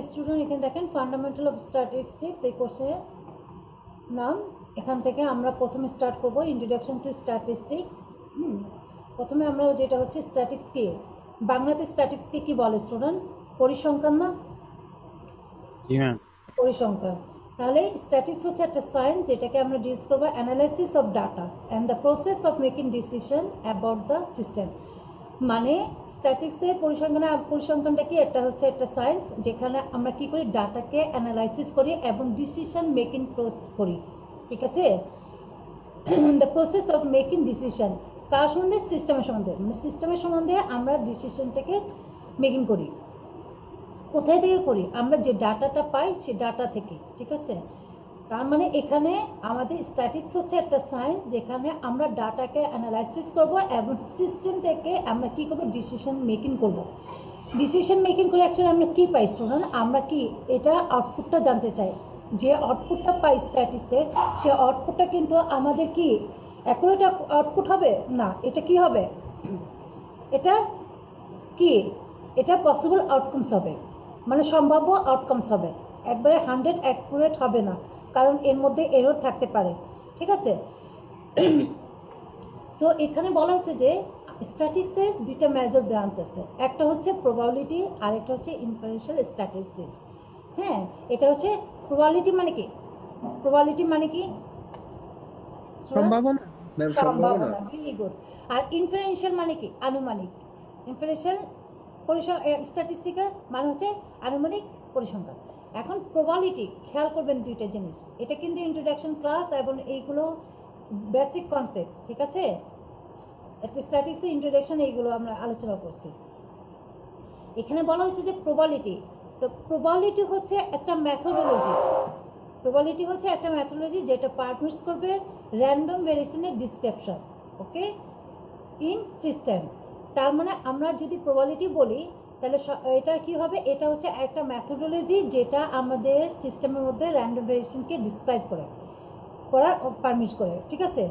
Student এখানে দেখেন fundamental of statistics এই কোর্সের নাম। এখান থেকে আমরা প্রথমে স্টার্ট করব ইন্ট্রোডাকশন টু স্ট্যাটিস্টিক্স। প্রথমে আমরা যেটা হচ্ছে স্ট্যাটিক্স কি, বাংলাতে স্ট্যাটিক্সকে কি বলে স্টুডেন্ট? পরিসংখ্যান না? জি ম্যাম। পরিসংখ্যান। তাহলে স্ট্যাটিক্স হচ্ছে একটা সায়েন্স যেটাকে আমরা ডিলস করবো analysis of data and the process of making decision about the system. মানে স্ট্যাটিক্সের পরিসংখ্যানটা কি, একটা হচ্ছে একটা সায়েন্স যেখানে আমরা কি করি, ডাটাকে অ্যানালাইসিস করি এবং ডিসিশন মেকিং করি, ঠিক আছে? The process of making decision কার সম্বন্ধে? সিস্টেমের সম্বন্ধে। মানে সিস্টেমের সম্বন্ধে আমরা ডিসিশনটাকে মেকিং করি। কোথায় থেকে করি? আমরা যে ডাটাটা পাই সেই ডাটা থেকে, ঠিক আছে? তার মানে এখানে আমাদের স্ট্যাটিক্স হচ্ছে একটা সায়েন্স যেখানে আমরা ডাটাকে অ্যানালাইসিস করব এবং সিস্টেম থেকে আমরা কী করবো, ডিসিশন মেকিং করব। ডিসিশন মেকিং করে অ্যাকচুয়ালি আমরা কী পাই স্টুডেন্ট? আমরা কি এটা আউটপুটটা জানতে চাই। যে আউটপুটটা পাই স্ট্যাটিক্সে, সে আউটপুটটা কিন্তু আমাদের কি অ্যাকুরেট আউটপুট হবে না, এটা কি হবে, এটা কি, এটা পসিবল আউটকামস হবে, মানে সম্ভাব্য আউটকামস হবে। একবারে 100 অ্যাকুরেট হবে না, কারণ এর মধ্যে এরর থাকতে পারে, ঠিক আছে? সো এখানে বলা হচ্ছে যে স্ট্যাটিক্সের দুইটা মেজর ব্রাঞ্চ আছে, একটা হচ্ছে প্রবাবিলিটি আর একটা হচ্ছে ইনফারেন্সিয়াল স্ট্যাটিস্টিক্স। হ্যাঁ, এটা হচ্ছে প্রবাবিলিটি মানে কি, প্রবাবিলিটি মানে কি? সম্ভাবনা ম্যাম, সম্ভাবনা। সম্ভাবনা, ভেরি গুড। আর ইনফারেন্সিয়াল মানে কি? আনুমানিক। ইনফারেন্সিয়াল স্ট্যাটিস্টিক্যাল মানে হচ্ছে আনুমানিক পরিসংখ্যান। এখন প্রবাবিলিটি খেয়াল করবেন দুইটা জিনিস, এটা কিন্তু ইন্ট্রোডাকশন ক্লাস এবং এইগুলো বেসিক কনসেপ্ট, ঠিক আছে? একটা স্ট্যাটিক্সের ইন্ট্রোডাকশন এইগুলো আমরা আলোচনা করছি। এখানে বলা হয়েছে যে প্রবাবিলিটি, তো প্রবাবিলিটি হচ্ছে একটা ম্যাথোডোলজি। প্রবাবিলিটি হচ্ছে একটা ম্যাথোডোলজি যেটা পারমিটস করবে র্যান্ডম ভেরিয়েশনের ডিসক্রিপশন, ওকে, ইন সিস্টেম। তার মানে আমরা যদি প্রবাবিলিটি বলি তাহলে এটা কি হবে, এটা হচ্ছে একটা ম্যাথোডোলজি যেটা আমাদের সিস্টেমের মধ্যে র্যান্ডম ভেরিয়েশনকে ডিসক্রাইব করার পারমিট করে, ঠিক আছে?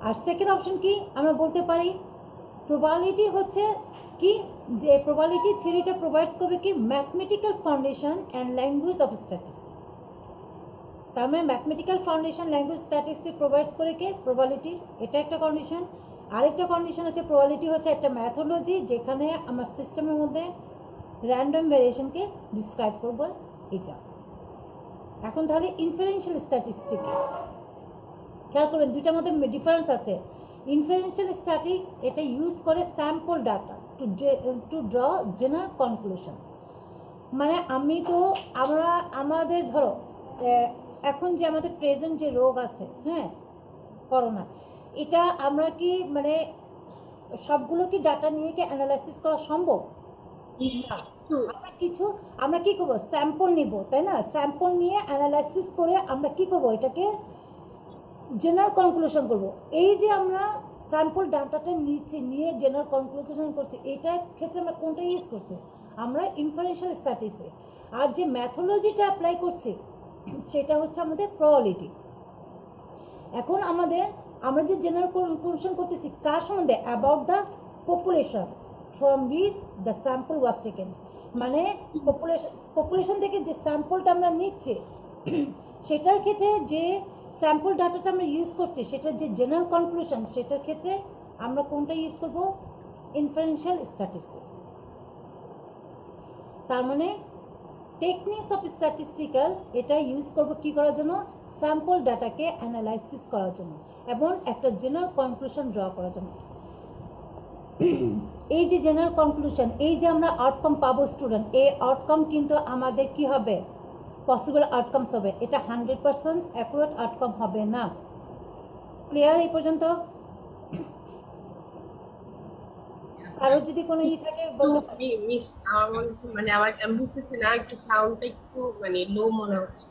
আর সেকেন্ড অপশন কি আমরা বলতে পারি, প্রবাবিলিটি হচ্ছে কি, যে প্রবাবিলিটি থিওরিটা প্রোভাইডস করবে কি, mathematical foundation and language of statistics. তার মানে mathematical foundation language statistics provides করে কি, প্রবাবিলিটি, এটা একটা কন্ডিশন। আরেকটা কন্ডিশন হচ্ছে প্রবাবিলিটি হচ্ছে একটা ম্যাথোলজি যেখানে আমরা সিস্টেমের মধ্যে র্যান্ডম ভেরিয়েশনকে ডিসক্রাইব করবো, এটা। এখন তাহলে ইনফারেন্সিয়াল স্ট্যাটিস্টিক খেয়াল করবেন, দুইটার মধ্যে ডিফারেন্স আছে। ইনফারেন্সিয়াল স্ট্যাটিক্স এটা ইউজ করে sample data two draw general conclusion. মানে আমরা আমাদের ধরো এখন যে আমাদের প্রেজেন্ট যে রোগ আছে, হ্যাঁ, করোনা, এটা আমরা কি মানে সবগুলো কি ডাটা নিয়ে কি অ্যানালাইসিস করা সম্ভব? আমরা কি করবো, স্যাম্পল নিব, তাই না? স্যাম্পল নিয়ে অ্যানালাইসিস করে আমরা কি করব, এটাকে জেনারেল কনক্লুশন করব। এই যে আমরা স্যাম্পল ডাটাটা নিয়ে জেনারেল কনক্লুশন করছি, এইটার ক্ষেত্রে আমরা কোনটা ইউজ করছি? আমরা ইনফারেন্সিয়াল স্ট্যাটিস্টিক্স। আর যে ম্যাথোলজিটা অ্যাপ্লাই করছি সেটা হচ্ছে আমাদের প্রবাবিলিটি। এখন আমরা যে জেনারেল কনক্লুশন করতেছি কার সম্বন্ধে? About the population from which the sample was taken. মানে পপুলেশন থেকে যে স্যাম্পলটা আমরা নিচ্ছি সেটার ক্ষেত্রে যে স্যাম্পল ডাটাটা আমরা ইউজ করছি সেটার যে জেনারেল কনক্লুশন, সেটার ক্ষেত্রে আমরা কোনটা ইউজ করব? Inferential statistics. তার মানে টেকনিক্স অফ স্ট্যাটিস্টিক্যাল এটা ইউজ করব কি করার জন্য? স্যাম্পল ডাটাকে অ্যানালাইসিস করার জন্য এবং একটা জেনারেল কনক্লুশন ড্র করার জন্য। এই যে জেনারেল কনক্লুশন, এই যে আমরা আউটকাম পাবো স্টুডেন্ট, এই আউটকাম কিন্তু আমাদের কি হবে? পসিবল আউটকামস হবে, এটা 100% অ্যাকুরেট আউটকাম হবে না। ক্লিয়ার এই পর্যন্ত? আরো যদি কোনো থাকে মিস, মানে আমার আমি বুঝতেছি না, একটু সাউন্ডটা একটু মানে লো মনে হচ্ছে।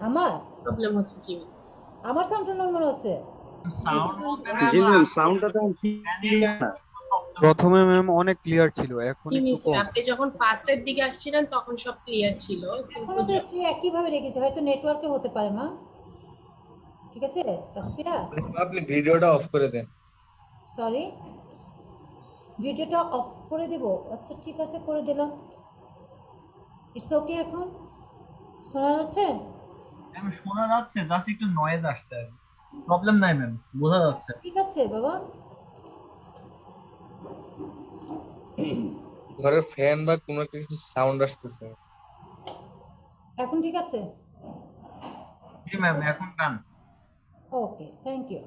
আমার প্রবলেম হচ্ছে জি মিস। আমার সাউন্ড মনে হচ্ছে জি ম্যাম, সাউন্ডটা তো ক্লিয়ার না। প্রথমে ম্যাম অনেক ক্লিয়ার ছিল, এখন জি একটু মিস, কম। আপনি যখন ফার্স্টের দিকে আসছিলেন তখন সব ক্লিয়ার ছিল, এখনো তো সে একইভাবে রেখেছে, হয়তো নেটওয়ার্কে হতে পারে। মা ঠিক আছে, তাসফিয়া আপনি ভিডিওটা অফ করে দেন। সরি, ভিডিওটা অফ করে দেব। আচ্ছা ঠিক আছে, করে দিলাম। ইটস ওকে এখন শোনা যাচ্ছে? ম্যাম শোনা যাচ্ছে, জাস্ট একটু নয়েজ আসছে। প্রবলেম নাই ম্যাম, বোঝা যাচ্ছে। ঠিক আছে বাবা। ঘরের ফ্যান বা কোনো একটা কিছু সাউন্ড আসতেছে। এখন ঠিক আছে? জি ম্যাম, এখন ডান। ওকে, থ্যাংক ইউ।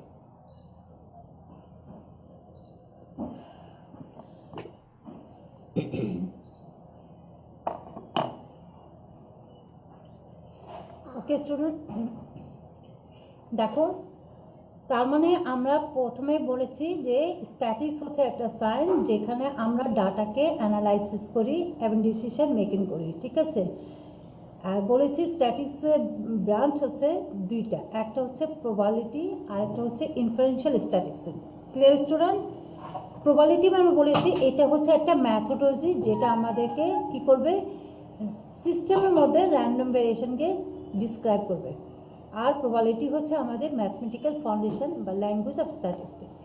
ওকে স্টুডেন্ট, দেখো তার মানে আমরা প্রথমে বলেছি যে স্ট্যাটিক্স হচ্ছে একটা সায়েন্স যেখানে আমরা ডাটাকে অ্যানালাইসিস করি এবং ডিসিশন মেকিং করি, ঠিক আছে? আর বলেছি স্ট্যাটিক্সের ব্রাঞ্চ হচ্ছে দুইটা, একটা হচ্ছে প্রবাবিলিটি আর একটা হচ্ছে inferential statics. Clear student? Probability মানে বলেছি এটা হচ্ছে একটা ম্যাথোডলজি যেটা আমাদেরকে কি করবে, সিস্টেমের মধ্যে র্যান্ডম ভেরিয়েশনকে ডিসক্রাইব করবে। আর প্রবাবিলিটি হচ্ছে আমাদের ম্যাথমেটিক্যাল ফাউন্ডেশন বা language of statistics.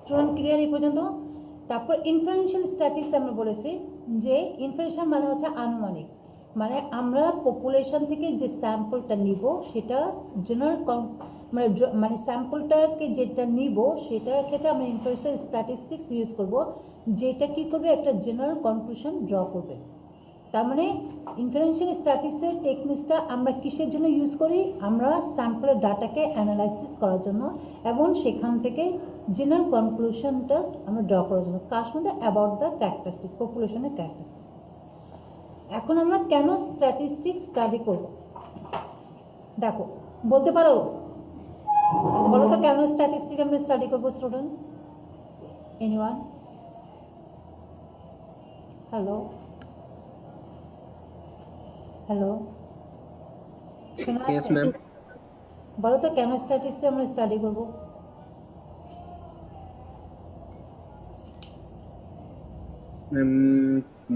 Student clear এই পর্যন্ত? তারপর ইনফারেন্সিয়াল স্ট্যাটিক্স আমরা বলেছি যে ইনফারেন্সিয়াল মানে হচ্ছে আনুমানিক, মানে আমরা পপুলেশন থেকে যে স্যাম্পলটা নিব সেটা জেনারেল মানে স্যাম্পলটাকে যেটা নিব সেটার ক্ষেত্রে আমরা ইনফারেন্সিয়াল স্ট্যাটিস্টিক্স ইউজ করব, যেটা কি করবে একটা জেনারেল কনক্লুশন ড্র করবে। তার মানে ইনফারেন্সিয়াল স্ট্যাটিক্সের টেকনিক্সটা আমরা কিসের জন্য ইউজ করি? আমরা স্যাম্পলের ডাটাকে অ্যানালাইসিস করার জন্য এবং সেখান থেকে জেনারেল কনক্লুশনটা আমরা ড্র করার জন্য, কার মধ্যে অ্যাবাউট দ্য ক্যারেক্টারিস্টিক, পপুলেশনের ক্যারেক্টারিস্টিক। এখন আমরা কেন স্ট্যাটিস্টিক্স স্টাডি করব? দেখো বলতে পারো, বলো তো কেন স্ট্যাটিস্টিক আমরা স্টাডি করবো স্টুডেন্ট? এনিওয়ান? হ্যালো হ্যালো, শোনা Yes, যাচ্ছে? ma'am. বলো তো কেন স্ট্যাটিস্টিক্স আমরা স্টাডি করব?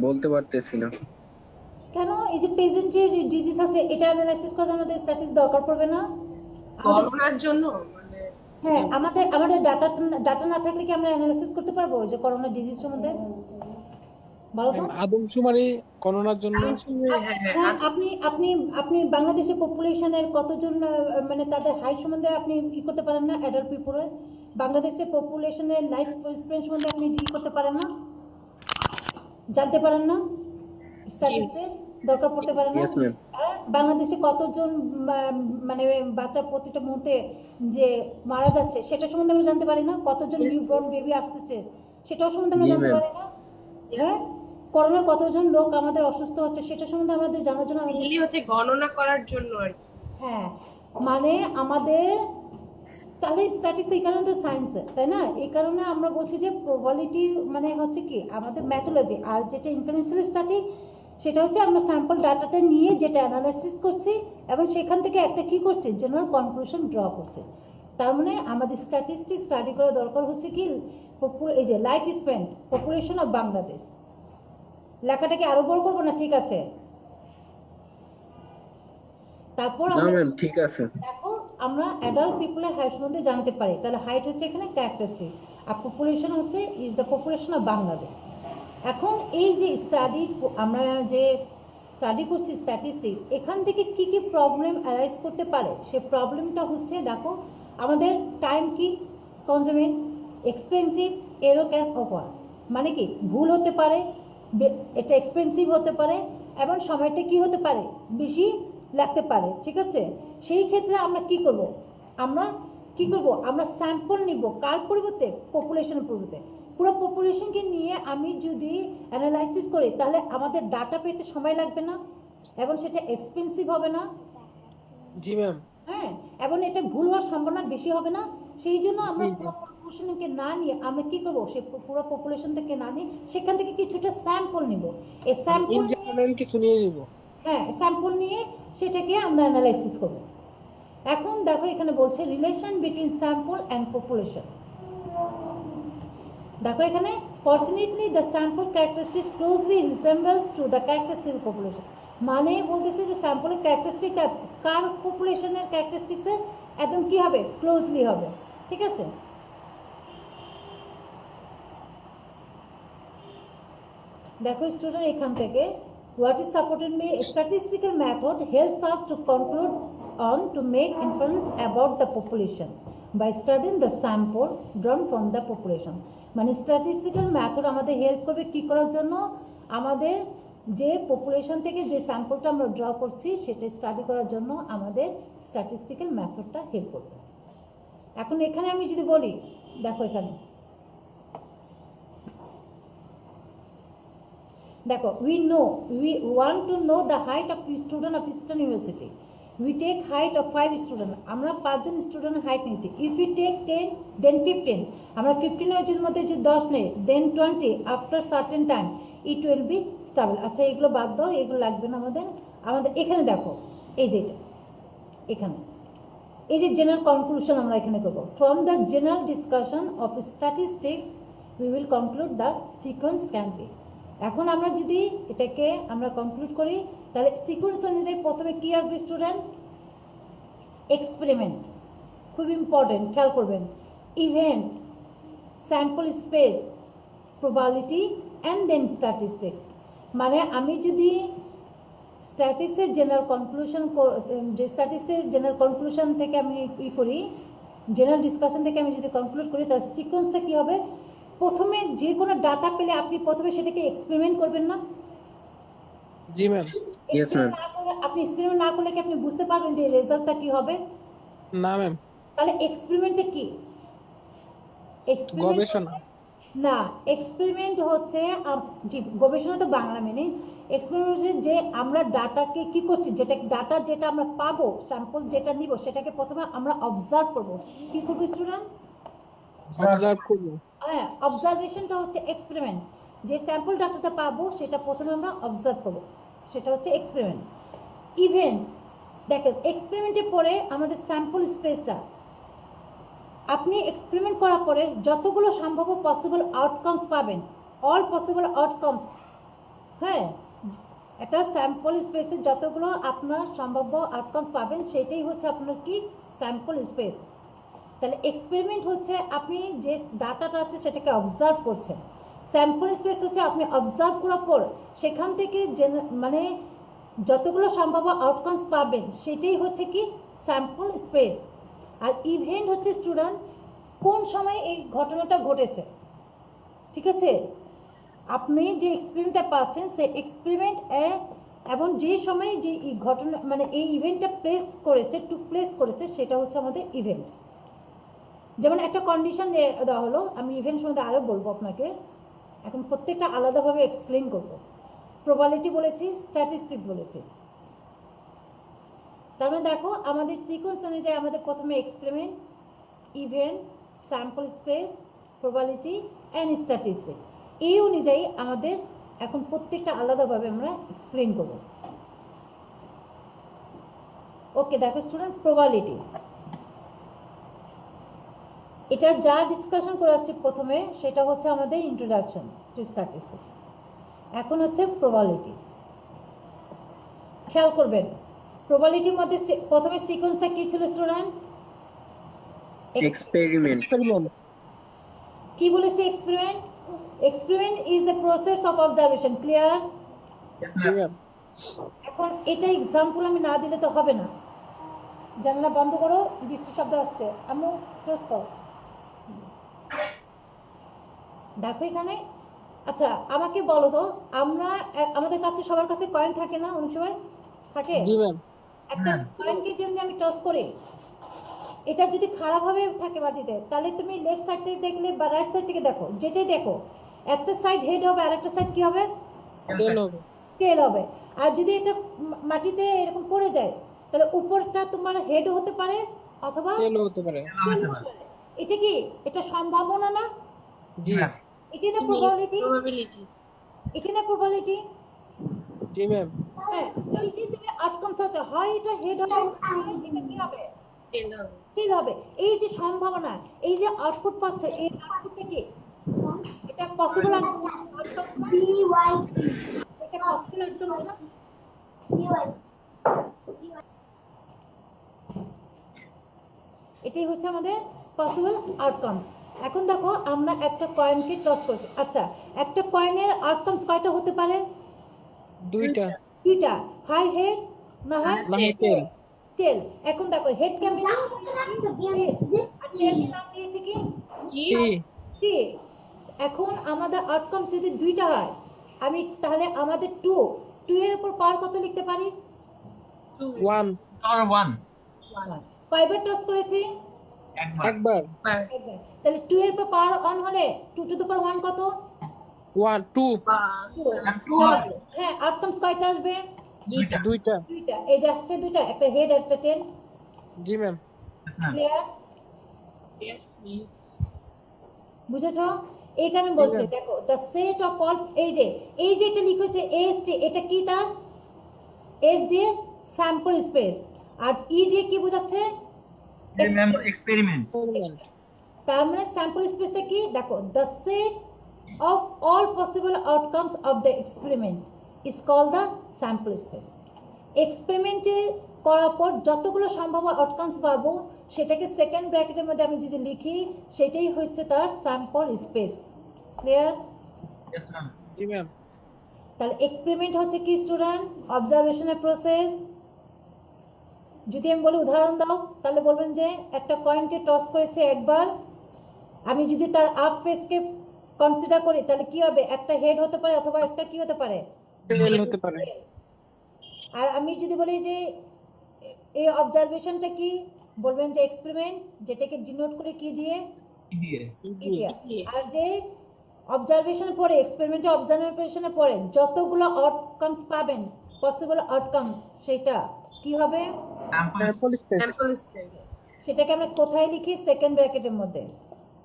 বলতে পারতেছি না। কেন? এই যে প্রেজেন্ট যে ডিজিজ আছে এটা অ্যানালাইসিস করার জন্য আমাদের স্ট্যাটিস্টিক্স দরকার পড়বে না? আমাদের গণনার জন্য মানে হ্যাঁ, আমাদের ডাটা না থাকলে কি আমরা অ্যানালাইসিস করতে পারবো যে করোনা ডিজিজ সম্বন্ধে? বলো তো। আদমশুমারি গণনার জন্য। হ্যাঁ হ্যাঁ হ্যাঁ, আপনি আপনি আপনি বাংলাদেশের পপুলেশনের কতজন মানে তাদের হাইট সম্বন্ধে আপনি কি করতে পারেন না? অ্যাডাল্ট পিপলের বাংলাদেশের পপুলেশনের লাইফ স্প্যান সম্বন্ধে আপনি ই করতে পারেন না, জানতে পারেন না? স্ট্যাটিস্টিক্সের দরকার পড়তে পারে না? Yes, ma'am. আর বাংলাদেশে কতজন মানে বাচ্চা প্রতিটা মুহূর্তে যে মারা যাচ্ছে সেটা সম্বন্ধে আমরা জানতে পারি না? কতজন নিউবর্ন বেবি আসতেছে সেটাও সম্বন্ধে আমরা জি, জানতে ma'am. পারি না? হ্যাঁ, করোনা কতজন লোক আমাদের অসুস্থ হচ্ছে সেটা সম্বন্ধে আমাদের জানার জন্য আমাদের এগুলি হচ্ছে গণনা করার জন্য আর কি। হ্যাঁ, মানে আমাদের তাহলে স্ট্যাটিস্টিক্স এই কারণে তো সায়েন্স, তাই না? এই কারণে আমরা বলছি যে প্রবাবিলিটি মানে হচ্ছে কি আমাদের ম্যাথোলজি, আর যেটা ইনফারেন্সিয়াল স্টাডি সেটা হচ্ছে আমরা স্যাম্পল ডাটাটা নিয়ে যেটা অ্যানালাইসিস করছি এবং সেখান থেকে একটা কি করছি জেনারেল কনক্লুশন ড্র করছে। তার মানে আমাদের স্ট্যাটিস্টিক্স স্টাডি করা দরকার হচ্ছে কি এই যে life span population of Bangladesh. লেখাটাকে আরো বড় করবো না? ঠিক আছে। তারপর না আমরা ম্যাম, ঠিক আছে। দেখো আমরা অ্যাডাল্ট পিপলের হাইট সম্বন্ধে জানতে পারি, তাহলে হাইট হচ্ছে এখানে ক্যারেক্টারিস্টিক আর পপুলেশন হচ্ছে is the population of Bangladesh. এখন এই যে স্টাডি আমরা যে স্টাডি করছি স্ট্যাটিস্টিক, এখান থেকে কি কি প্রবলেম অ্যারাইজ করতে পারে? সে প্রবলেমটা হচ্ছে দেখো আমাদের টাইম কি consuming, expensive, arrow can over, মানে কি ভুল হতে পারে, এটা এক্সপেন্সিভ হতে পারে এবং সময়টা কি হতে পারে বেশি লাগতে পারে, ঠিক আছে? সেই ক্ষেত্রে আমরা কি করব? আমরা স্যাম্পল নিব কার পরিবর্তে? পপুলেশনের পরিবর্তে। পুরো পপুলেশনকে নিয়ে আমি যদি অ্যানালাইসিস করি তাহলে আমাদের ডাটা পেতে সময় লাগবে না এবং সেটা এক্সপেন্সিভ হবে না? জি ম্যাম। হ্যাঁ, এবং এটা ভুল হওয়ার সম্ভাবনা বেশি হবে না? সেই জন্য আমরা জি, জি। পুরো পপুলেশনকে না নিয়ে আমরা কি করবো, সে পুরো পপুলেশন থেকে না নিয়ে সেখান থেকে কিছুটা স্যাম্পল নিব। এই স্যাম্পল ইন জেনারেল কিছু নিয়ে নিব। হ্যাঁ, স্যাম্পল নিয়ে সেটাকে আমরা অ্যানালাইসিস করব। এখন দেখো এখানে বলছে relation between sample and population. দেখো এখানে fortunately the sample characteristics closely resembles to the characteristic population, মানে বলতেছে যে স্যাম্পলের ক্যারেক্টারিস্টিকটা কার পপুলেশনের ক্যারেক্টারিস্টিক্সের একদম কি হবে, ক্লোজলি হবে, ঠিক আছে? দেখো স্টুডেন্ট এখান থেকে what is supported me statistical method helps us to conclude on to make inference about the population by studying the sample drawn from the population মানে statistical method আমাদের হেল্প করবে কি করার জন্য আমাদের যে পপুলেশন থেকে যে স্যাম্পলটা আমরা ড্র করছি সেটা স্টাডি করার জন্য আমাদের স্ট্যাটিস্টিক্যাল মেথডটা হেল্প করবে এখন এখানে আমি যদি বলি দেখো এখানে দেখো we want to know the height of student of Eastern University we take height of 5 student আমরা 5 জন স্টুডেন্ট হাইট নিয়েছি if we take 10 then 15 আমরা 15 এর মধ্যে যদি 10 নেই then 20 after certain time it will be stable আচ্ছা এগুলো বাদ দাও এগুলো লাগবে না আমাদের এখানে দেখো এই যে এটা এখানে এই যে জেনারেল কনক্লুশন আমরা এখানে করব from the general discussion of statistics we will conclude the sequence can be এখন আমরা যদি এটাকে আমরা কনক্লুড করি তাহলে সিকোয়েন্স অনুযায়ী প্রথমে কি আসবে স্টুডেন্ট এক্সপেরিমেন্ট খুব ইম্পর্টেন্ট খেয়াল করবেন event sample space probability and then statistics মানে আমি যদি স্ট্যাটিক্সের জেনারেল কনক্লুশন যে স্ট্যাটিক্সের জেনারেল কনক্লুশন থেকে আমি করি জেনারেল ডিসকাশন থেকে আমি যদি কনক্লুড করি তার সিকোয়েন্সটা কী হবে প্রথমে যে কোনো ডাটা পেলে আপনি প্রথমে সেটাকে এক্সপেরিমেন্ট করবেন না জি ম্যাম Yes, ma'am. আপনি এক্সপেরিমেন্ট না করলে কি আপনি বুঝতে পারবেন যে রেজাল্টটা কি হবে না ম্যাম তাহলে এক্সপেরিমেন্টে কি গবেষণা না এক্সপেরিমেন্ট হচ্ছে জি গবেষণা তো বাংলা মেনে এক্সপেরিমেন্ট হচ্ছে যে আমরা ডাটাকে কি করছি যেটা আমরা পাবো স্যাম্পল যেটা নিব সেটাকে প্রথমে আমরা অবজার্ভ করব কি করবো স্টুডেন্ট অবজার্ভ করব হ্যাঁ অবজারভেশনটা হচ্ছে এক্সপেরিমেন্ট যে স্যাম্পল ডাটাটা পাবো সেটা প্রথমে আমরা অবজার্ভ করবো সেটা হচ্ছে এক্সপেরিমেন্ট ইভেন্ট দেখেন এক্সপেরিমেন্টের পরে আমাদের স্যাম্পল স্পেসটা আপনি এক্সপেরিমেন্ট করার পরে যতগুলো সম্ভাব্য পসিবল আউটকামস পাবেন অল পসিবল আউটকামস হ্যাঁ একটা স্যাম্পল স্পেসে যতগুলো আপনার সম্ভাব্য আউটকামস পাবেন সেটাই হচ্ছে আপনার কি স্যাম্পল স্পেস তাহলে এক্সপেরিমেন্ট হচ্ছে আপনি যে ডাটাটা আছে সেটাকে অবজার্ভ করছেন স্যাম্পল স্পেস হচ্ছে আপনি অবজার্ভ করার পর সেখান থেকে মানে যতগুলো সম্ভাব্য আউটকামস পাবেন সেটাই হচ্ছে কি স্যাম্পল স্পেস আর ইভেন্ট হচ্ছে স্টুডেন্ট কোন সময় এই ঘটনাটা ঘটেছে ঠিক আছে আপনি যে এক্সপেরিমেন্টটা পাচ্ছেন সেই এক্সপেরিমেন্ট এবং যে সময় যে এই ঘটনা মানে এই ইভেন্টটা প্লেস করেছে সেটা হচ্ছে আমাদের ইভেন্ট যেমন একটা কন্ডিশন দেওয়া হলো আমি ইভেন্ট সম্বন্ধে আরও বলবো আপনাকে এখন প্রত্যেকটা আলাদাভাবে এক্সপ্লেন করব প্রবাবিলিটি বলেছি স্ট্যাটিস্টিক্স বলেছি তার মানে দেখো আমাদের সিকোয়েন্স অনুযায়ী আমাদের প্রথমে experiment event sample space probability and statistics এই অনুযায়ী আমাদের এখন প্রত্যেকটা আলাদাভাবে আমরা এক্সপ্লেন করব ওকে দেখো স্টুডেন্ট প্রবাবিলিটি এটা যা ডিসকাশন করাচ্ছি প্রথমে সেটা হচ্ছে আমাদের ইন্ট্রোডাকশন টু স্ট্যাটিস্টিক্স এখন হচ্ছে প্রবাবিলিটি খেয়াল করবেন প্রবাবিলিটির মধ্যে প্রথমে সিকোয়েন্সটা কি ছিল স্টুডেন্ট Experiment. কি বলেছি experiment is a process of observation clear G ma'am এখন এটা এক্সাম্পল আমি না দিলে তো হবে না জানলা বন্ধ করো বৃষ্টি শব্দ আসছে আমি ক্লোজ করো দেখো এখানে আচ্ছা আমাকে বলো তো আমরা আমাদের কাছে সবার কাছে কয়েন থাকে না অনেক সময় থাকে জি ম্যাম একটা কয়েনকে যেমনি আমি টস করি এটা যদি খারাপভাবে থাকে মাটিতে তাহলে তুমি লেফট সাইড থেকে দেখলে বা রাইট সাইড থেকে দেখো যেটাই দেখো একটা সাইড হেড হবে আর একটা সাইড কি হবে টেল হবে টেল হবে আর যদি এটা মাটিতে এরকম পড়ে যায় তাহলে উপরটা তোমার হেডও হতে পারে অথবা টেল হতে পারে এটা কি এটা সম্ভাবনা না জি এটা না প্রবাবিলিটি probability এটা না প্রবাবিলিটি জি ম্যাম হ্যাঁ এই যে তুমি আউটকামস আছে হয় এটা হেড হবে এটা কি হবে tail হবে টেল হবে এই যে সম্ভাবনা এই যে আউটপুট পাচ্ছে এই আউটপুটটা কি এটা পসিবল আউটকামস না এটা পসিবল আউটকামস না এটাই হচ্ছে আমাদের পসিবল আউটকামস এখন দেখো আমরা একটা কয়েনকে টস করছি। আচ্ছা, একটা কয়েনের আউটকামস কয়টা হতে পারে? দুইটা দুইটা, হাই হেড না হয় না হয় টেল টেল। এখন দেখো হেডকে আমি নাম দিয়েছি head, আর টেলকে নাম দিয়েছি কি কি টি টি। এখন আমাদের আউটকাম যদি দুইটা হয়, আমি তাহলে আমাদের টু এর উপর পাওয়ার কত লিখতে পারি? 1 পাওয়ার 1 কয়বার টস করেছি? একবার একবার একবার। তাহলে টু এর উপর পাওয়ার অন হলে 2 টু দ্য পাওয়ার 1 কত? 1 2 হ্যাঁ, আউটকামস কয়টা আসবে? দুইটা দুইটা দুইটা। এই যে আসছে দুইটা, একটা হেড একটা টেল। জি ma'am ma'am clear? yes please বুঝেছো? এইখানে বলছে দেখো দ্য সেট অফ অল, এই যে এটা লিখেছে এসটি, এটা কি তার? এস দিয়ে স্যাম্পল স্পেস, আর ই দিয়ে কি বোঝাচ্ছে? ম্যাম এক্সপেরিমেন্ট এক্সপেরিমেন্ট তার মানে স্যাম্পল স্পেসটা কি? দেখো the set of all possible outcomes of the experiment is call the sample space. এক্সপেরিমেন্টের করার পর যতগুলো সম্ভাব্য আউটকামস পাবো সেটাকে সেকেন্ড ব্র্যাকেটের মধ্যে আমি যদি লিখি, সেটাই হচ্ছে তার sample space. Clear? Yes ma'am জি ম্যাম তাহলে এক্সপেরিমেন্ট হচ্ছে কি স্টুডেন্ট? অবজারভেশনের প্রসেস। যদি আমি বলি উদাহরণ দাও, তাহলে বলবেন যে একটা কয়েনকে টস করেছে একবার, আমি যদি তার আপ ফেসকে কনসিডার করি তাহলে কি হবে? একটা হেড হতে পারে অথবা একটা কি হতে পারে? টেল হতে পারে আর আমি যদি বলি যে এই অবজারভেশনটা কি, বলবেন যে এক্সপেরিমেন্ট, যেটাকে ডিনোট করে কি দিয়ে? কি দিয়ে জি আর যে অবজারভেশনের পরে, এক্সপেরিমেন্টের অবজারভেশনের পরে যতগুলো আউটকামস পাবেন, পসিবল আউটকাম, সেটা কি হবে? Sample sample space sample space সেটাকে আমরা কোথায় লিখি? সেকেন্ড ব্র্যাকেটের মধ্যে।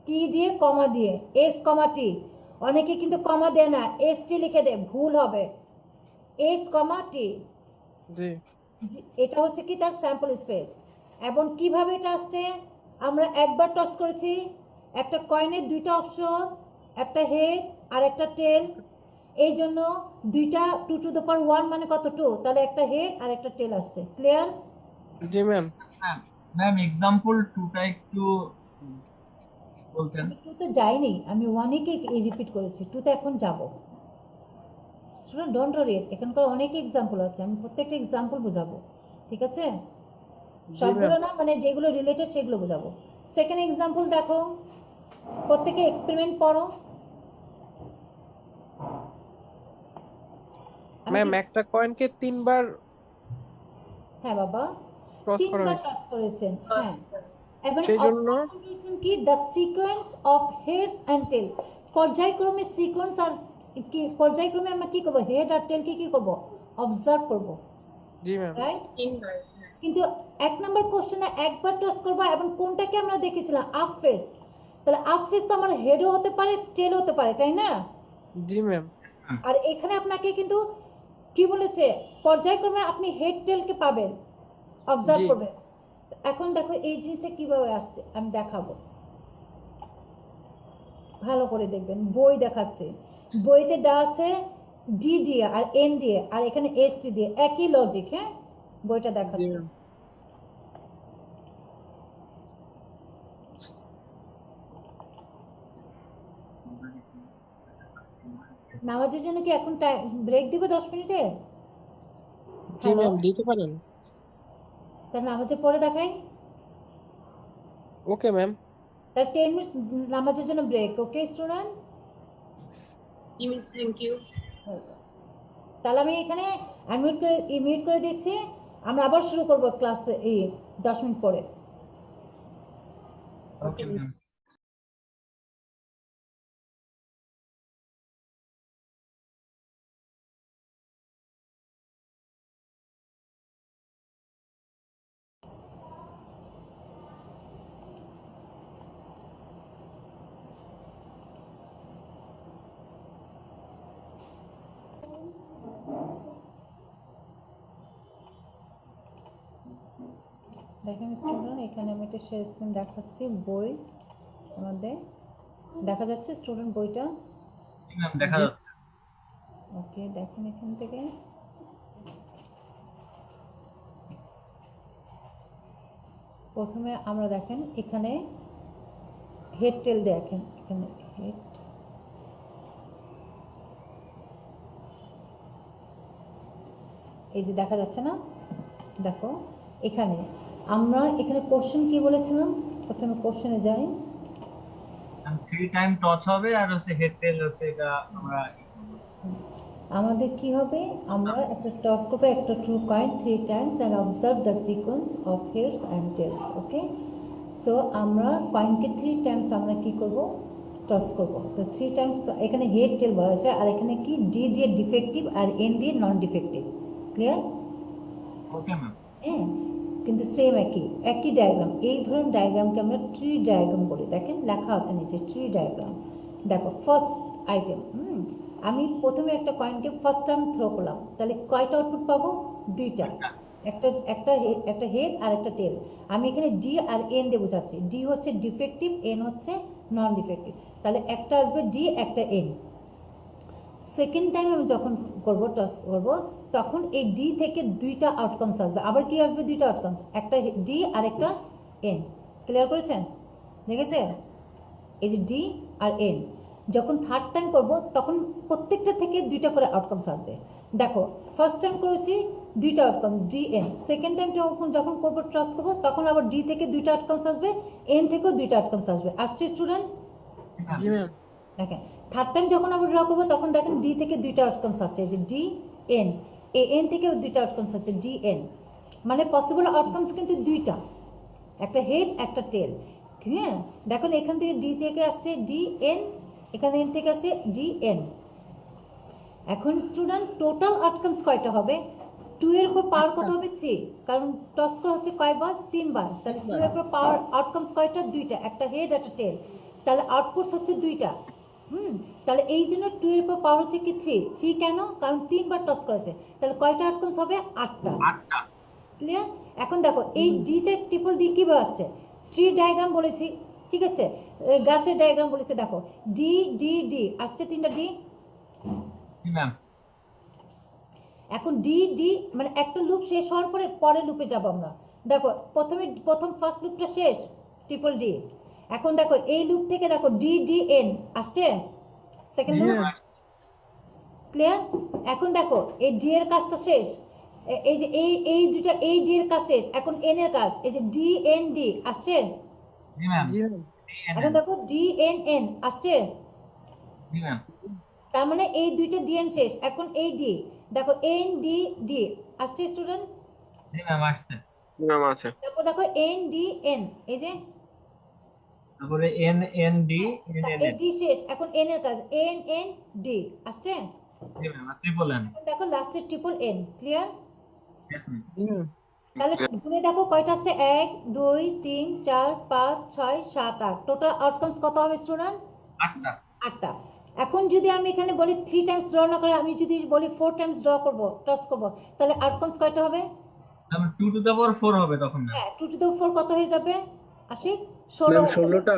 কি দিয়ে? কমা দিয়ে, এস কমা টি। অনেকে কিন্তু কমা দেয় না, এস টি লিখে দেয়, ভুল হবে। এস কমা টি, জি এটা হচ্ছে কি তার স্যাম্পল স্পেস। এবং কিভাবে এটা আসছে? আমরা একবার টস করেছি, একটা কয়েনের দুইটা অপশন, একটা হেড আর একটা টেল। এই জন্য দুইটা 2 টু দ্য পাওয়ার 1 মানে কত? 2। তাহলে একটা হেড আর একটা টেল আসছে। ক্লিয়ার? জি ম্যাম ম্যাম ম্যাম এক্সাম্পল 2টা একটু বলতেন আমি 2 তে যাইনি, আমি 1 কে রিপিট করেছি, 2 তে এখন যাব। স্টুডেন্ট ডোন্ট ওয়ারি, এখানকার অনেক এক্সাম্পল আছে, আমি প্রত্যেকটা এক্সাম্পল বোঝাবো। ঠিক আছে? জি সবগুলো ম্যাম না, মানে যেগুলো রিলেটেড সেগুলো বোঝাবো। সেকেন্ড এক্সাম্পল দেখো, প্রত্যেকে এক্সপেরিমেন্ট পড়ো। ম্যাম একটা কয়েনকে 3বার হ্যাঁ বাবা, ক্রস করা 3বার হয়েছে টস করেছেন। হ্যাঁ, এবং সেই জন্য কি the sequence of heads and tails, পর্যায়ক্রমে সিকোয়েন্স আর কি, পর্যায়ক্রমে আমরা কি করব? হেড আর টেলকে কি করব? অবজার্ভ করব, জি ম্যাম রাইট? তিনবার কিন্তু 1 নম্বর কোশ্চেনে একবার টস করবো, এবং কোনটাকে আমরা দেখেছিলাম? Up face. তাহলে আপ ফেস তো আমার হেডও হতে পারে, টেল হতে পারে, তাই না? জি ম্যাম আর এখানে আপনাকে কিন্তু কি বলেছে? পর্যায়ক্রমে আপনি হেড টেলকে পাবেন, অবজার্ভ জি। করবেন। এখন দেখো এই জিনিসটা কিভাবে আসছে আমি দেখাবো, ভালো করে দেখবেন। বই দেখাচ্ছে, বইতে দেওয়া আছে ডি দিয়ে আর এন দিয়ে, আর এখানে এস টি দিয়ে, একই লজিক। হ্যাঁ, বইটা জি দেখাচ্ছে। ম্যাম নামাজের জন্য কি এখন ব্রেক দিবে 10 মিনিটে? জি ম্যাম দিতে পারেন তা নামাজের পরে দেখাই। ওকে ম্যাম তার 10 মিনিটস নামাজের জন্য break. Okay student? Miss thank you তাহলে আমি এখানে মিউট করে দিচ্ছি, আমরা আবার শুরু করব ক্লাস এই 10 মিনিট পরে। ওকে ম্যাম দেখেন স্টুডেন্ট, এখানে আমি একটা শেয়ার স্ক্রিন দেখাচ্ছি, বই আমাদের দেখা যাচ্ছে স্টুডেন্ট বইটা? ম্যাম দেখা যাচ্ছে ওকে, দেখেন এখান থেকে। প্রথমে আমরা দেখেন এখানে হেড টেল দেখেন এখানে হেড, এই যে দেখা যাচ্ছে না, দেখো এখানে আমরা এখানে কোশ্চেন কি বলেছিলাম, প্রথমে কোশ্চেনে যাই। 3 টাইম টস হবে আর হচ্ছে হেড টেল হচ্ছে এটা আমরা আমাদের কি হবে, আমরা একটা টস করবো, একটা true coin 3 times and observe the sequence of heads and tails. Okay, so আমরা কয়েনকে 3 টাইমস আমরা কি করব, টস করব। তো 3 টাইমস এখানে হেড টেল বলা হয়েছে, আর এখানে কি ডি দিয়ে ডিফেক্টিভ আর এন দিয়ে নন ডিফেক্টিভ। ক্লিয়ার? Okay ma'am. হ্যাঁ, কিন্তু সেম একই ডায়াগ্রাম। এই ধরনের ডায়াগ্রামকে আমরা ট্রি ডায়াগ্রাম বলি। দেখেন লেখা আছে নিচে ট্রি ডায়াগ্রাম। দেখো ফার্স্ট আইটেম, আমি প্রথমে একটা কয়েনকে ফার্স্ট টাইম থ্রো করলাম, তাহলে কয়টা আউটপুট পাবো, 2টা, একটা হেড আর একটা টেল। আমি এখানে ডি আর এন দিয়ে বোঝাচ্ছি, ডি হচ্ছে ডিফেক্টিভ, এন হচ্ছে নন ডিফেক্টিভ, তাহলে একটা আসবে ডি, একটা এন। সেকেন্ড টাইম আমি যখন করব, টস করব, তখন এই ডি থেকে 2টা আউটকামস আসবে। আবার কি আসবে, 2টা আউটকামস, একটা ডি আর একটা এন। ক্লিয়ার করেছেন? দেখেছে? এই যে ডি আর এন। যখন থার্ড টাইম করব তখন প্রত্যেকটা থেকে 2টা করে আউটকামস আসবে। দেখো ফার্স্ট টাইম করেছি 2টা outcomes D N, second time যখন করবো টস করবো তখন আবার ডি থেকে 2টা আউটকামস আসবে, এন থেকেও 2টা আউটকামস আসবে। আসছে স্টুডেন্ট? জি ম্যাম। দেখেন থার্ড টাইম যখন আমরা ড্র করবো তখন দেখেন ডি থেকে 2টা আউটকামস আসছে, যে ডি এন, এ এন থেকেও 2টা আউটকামস আসছে, ডি এন। মানে পসিবল আউটকামস কিন্তু 2টা, একটা হেড একটা টেল। হ্যাঁ, দেখুন এখান থেকে ডি থেকে আসছে ডি এন, এখানে এন থেকে আসছে ডি এন। এখন স্টুডেন্ট টোটাল আউটকামস কয়টা হবে, 2 এর উপর পাওয়ার কত হবে, 3, কারণ টস করা হচ্ছে কয়বার, 3 বার। তাহলে 2 এর উপর পাওয়ার আউটকামস কয়টা, 2টা, একটা হেড একটা টেল, তাহলে আউটপুটস হচ্ছে 2টা। তাহলে এই জন্য 2 এর উপর পাওয়ার হচ্ছে কি 3 কেন, কারণ 3 বার টস করেছে, তাহলে কয়টা আউটকামস হবে, 8টা। ক্লিয়ার? এখন দেখো এই ডিটা ট্রিপল ডি কিভাবে আসছে, ট্রি ডায়াগ্রাম বলেছি, ঠিক আছে, গাছের ডায়াগ্রাম বলেছে, দেখো ডি ডি ডি আসছে, 3টা ডি। ম্যাম। এখন ডি ডি মানে একটা লুপ শেষ হওয়ার পরে পরের লুপে যাব আমরা। দেখো প্রথম ফার্স্ট লুপটা শেষ, ট্রিপল ডি। এখন দেখো এই লুপ থেকে দেখো ডি ডি এন আসছে, সেকেন্ড লুপ। ক্লিয়ার? এখন দেখো এই ডি এর কাজটা শেষ, এই যে এই দুটো, এই ডি এর কাজ শেষ, এখন এন এর কাজ, এই যে ডি এন ডি আসছে। জি ম্যাম। জি ম্যাম। এখন দেখো ডি এন এন আসছে, জি ম্যাম। তার মানে এই দুইটা ডিএন শেষ। এখন এই ডি দেখো এন ডি ডি আসছে স্টুডেন্ট। জি ম্যাম আসছে। ম্যাম আছে। তারপর দেখো এন ডি এন, এই যে তারপরে N N D N N এই ডি শেষ, এখন এন এর কাজ, এন এন ডি আসছে। জি ম্যাম ট্রিপল এন। এখন দেখো লাস্টের triple N. Clear? Yes ma'am. জি ম্যাম। তাহলে গুণে দেখো কয়টা আসছে, 1 2 3 4 5 6 7 8, টোটাল আউটকামস কত হবে স্টুডেন্ট, 8টা। 8টা। এখন যদি আমি এখানে বলি 3 টাইমস ড্র না করে আমি যদি বলি 4 টাইমস ড্র করব, টস করব, তাহলে আউটকামস কয়টা হবে, তাহলে 2 টু দ্য পাওয়ার 4 হবে তখন না। হ্যাঁ 2 টু দ্য 4 কত হয়ে যাবে, আশিক 16 ম্যাম 16টা।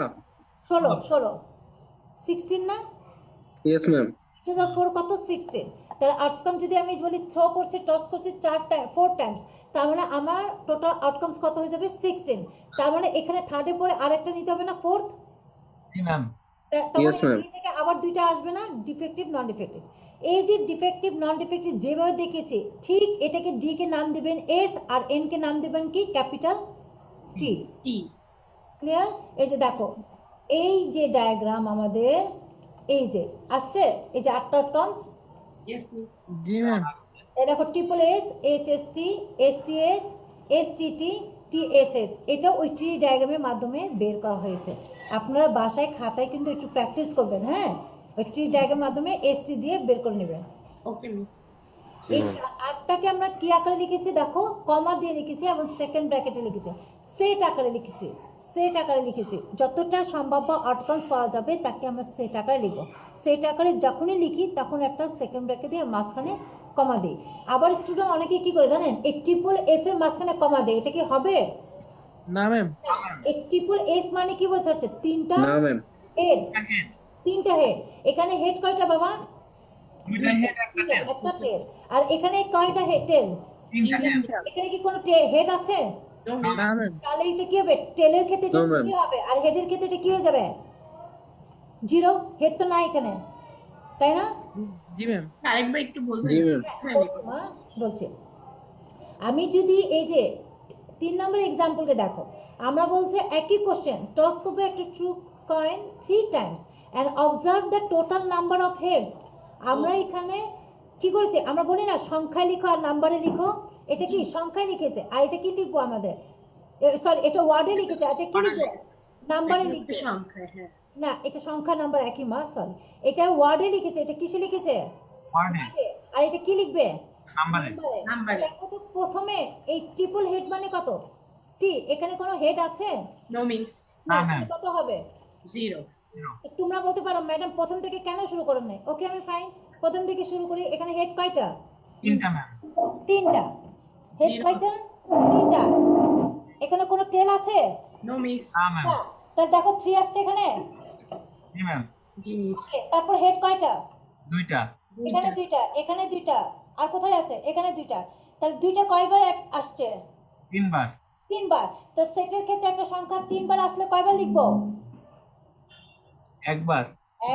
16 16 না, ইয়েস ম্যাম। 2 টু দ্য 4 কত, 16। তাহলে আউটকাম যদি আমি বলি থ্রো করছি, টস করছি 4 টাইমস, তার মানে আমার টোটাল আউটকামস কত হয়ে যাবে, 16। তার মানে এখানে থার্ডে পরে আরেকটা নিতে হবে না, ফোর্থ। জি ম্যাম। Yes, ma'am. থেকে আবার 2টা আসবে না, ডিফেক্টিভ নন ডিফেক্টিভ। এই যে ডিফেক্টিভ নন ডিফেক্টিভ যেভাবে দেখিয়েছি, ঠিক এটাকে ডি কে নাম দিবেন এস আর এন কে নাম দিবেন কি, ক্যাপিটাল টি। ক্লিয়ার? এই যে দেখো এই যে ডায়াগ্রাম আমাদের, এই যে আসছে, এই যে 8টা টার্মস। Yes, miss. জি ম্যাম। এই দেখো triple H, H S T, S T H, S T T, T S S, এটা ওই ট্রি ডায়াগ্রামের মাধ্যমে বের করা হয়েছে। আপনারা বাসায় খাতায় কিন্তু একটু প্র্যাকটিস করবেন, হ্যাঁ, ওই ট্রি ডায়াগ্রামের মাধ্যমে এস টি দিয়ে বের করে নেবেন। Okay, miss. এই 8টাকে আমরা কি আকারে লিখেছি, দেখো কমা দিয়ে লিখেছি এবং সেকেন্ড ব্র্যাকেটে লিখেছি, সেট আকারে লিখেছি, সেট আকারে লিখেছি। যতটা সম্ভাব্য আউটকামস পাওয়া যাবে তাকে আমরা সেট আকারে লিখব। সেট আকারে যখনই লিখি তখন একটা সেকেন্ড ব্র্যাকেট দিয়ে মাঝখানে কমা দিই। আবার স্টুডেন্ট অনেকে কি করে জানেন, এই ট্রিপল এইচ এর মাঝখানে কমা দেয়, এটা কি হবে, না ম্যাম। এই ট্রিপল এইচ মানে কি বোঝাচ্ছে, 3টা না ম্যাম। হেড, 3টা হেড। এখানে হেড কয়টা বাবা, দুইটা হেড একটা টেল। একটা টেল। আর এখানে কয়টা হেড, টেল। তিনটা টেল। এখানে কি কোনো হেড আছে, না ম্যাম। তাহলে এটা কি হবে, টেলের ক্ষেত্রে এটা No, ma'am. কি হবে, আর হেডের ক্ষেত্রে এটা কি হয়ে যাবে, জিরো, হেড তো নাই এখানে, তাই না? জি ম্যাম। আরেকবার একটু বলবেন? জি ম্যাম। হ্যাঁ, বলছি মা, বলছি। আমি যদি এই যে 3 নম্বর এক্সাম্পলকে দেখো, আমরা বলছে একই কোশ্চেন, টস করবে একটা true coin 3 times and observe the total number of heads. আমরা এখানে কি করেছি, আমরা বলি না সংখ্যায় লিখো আর নাম্বারে লিখো, এটা কি সংখ্যায় লিখেছে, আর এটা কি লিখবো আমাদের, সরি এটা ওয়ার্ডে লিখেছে, আর এটা কি লিখবো, নাম্বারে একটা লিখবে সংখ্যা, হ্যাঁ। না, এটা সংখ্যা নাম্বার একই মা, সরি এটা ওয়ার্ডে লিখেছে, এটা কিসে লিখেছে, ওয়ার্ডে আর এটা কি লিখবে, নাম্বারে। নাম্বারে। দেখো তো প্রথমে এই ট্রিপল হেড মানে কত, টি, এখানে কোনো হেড আছে নো মিন্স না, না, ma'am। তাহলে কত হবে, 0। তো তোমরা বলতে পারো ম্যাডাম প্রথম থেকে কেন শুরু করেন নাই, ওকে আমি ফাইন, প্রথম থেকে শুরু করি, এখানে হেড কয়টা, 3টা ম্যাম। 3টা, হেড Zero. কয়টা, 3টা, এখানে কোনো টেল আছে নো মিন্স না ম্যাম। না, তাহলে দেখো 3 আসছে এখানে, জি ম্যাম। জি মিন্স Okay, তারপর হেড কয়টা, 2টা। এখানে 2টা, এখানে 2টা, আর কোথায় আছে, এখানে 2টা, তাহলে 2টা কয়বার আসছে, 3বার। 3বার, তো সেটের ক্ষেত্রে একটা সংখ্যা 3বার আসলে কয়বার লিখবো, একবার।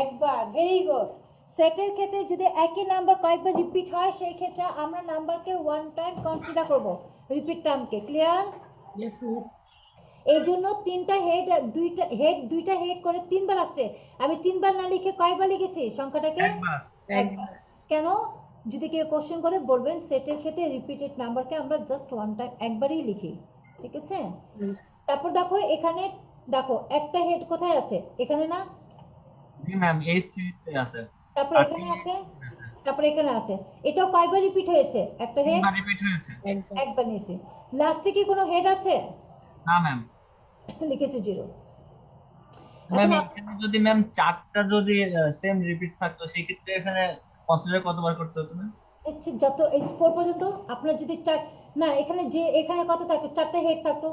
একবার, ভেরি গুড। সেটের ক্ষেত্রে যদি একই নাম্বার কয়েকবার রিপিট হয় সেই ক্ষেত্রে আমরা নাম্বারকে ওয়ান টাইম কনসিডার করব, রিপিট টার্মকে, ক্লিয়ার? ইয়েস মিস এই জন্য 3টা হেড, 2টা হেড করে 3বার আসছে, আমি 3বার না লিখে কয়বার লিখেছি সংখ্যাটাকে, একবার। একবার। কেন, যদি কেউ কোশ্চেন করে বলবেন সেটের ক্ষেত্রে রিপিটেড নাম্বারকে আমরা জাস্ট ওয়ান টাইম একবারই লিখি, ঠিক আছে? তারপর দেখো এখানে, দেখো একটা হেড কোথায় আছে, এখানে না, জি ম্যাম, H3 তে আছে। তারপর আর এখানে আছে, আছে। তারপর এখানে আছে, এটাও কয়বার রিপিট হয়েছে, একটা হেড 3বার রিপিট হয়েছে। একবার একবার নিয়েছি, লাস্টে কি কোনো হেড আছে, না ম্যাম। লিখেছি জিরো। ম্যাম এখন এখানে যদি ম্যাম 4টা যদি সেম রিপিট থাকতো সেই ক্ষেত্রে এখানে কনসিডার কতবার করতে হতো ম্যাম? হচ্ছে যত এই 4 পর্যন্ত আপনার যদি না এখানে যে এখানে কত থাকতো, 4টা হেড থাকতো,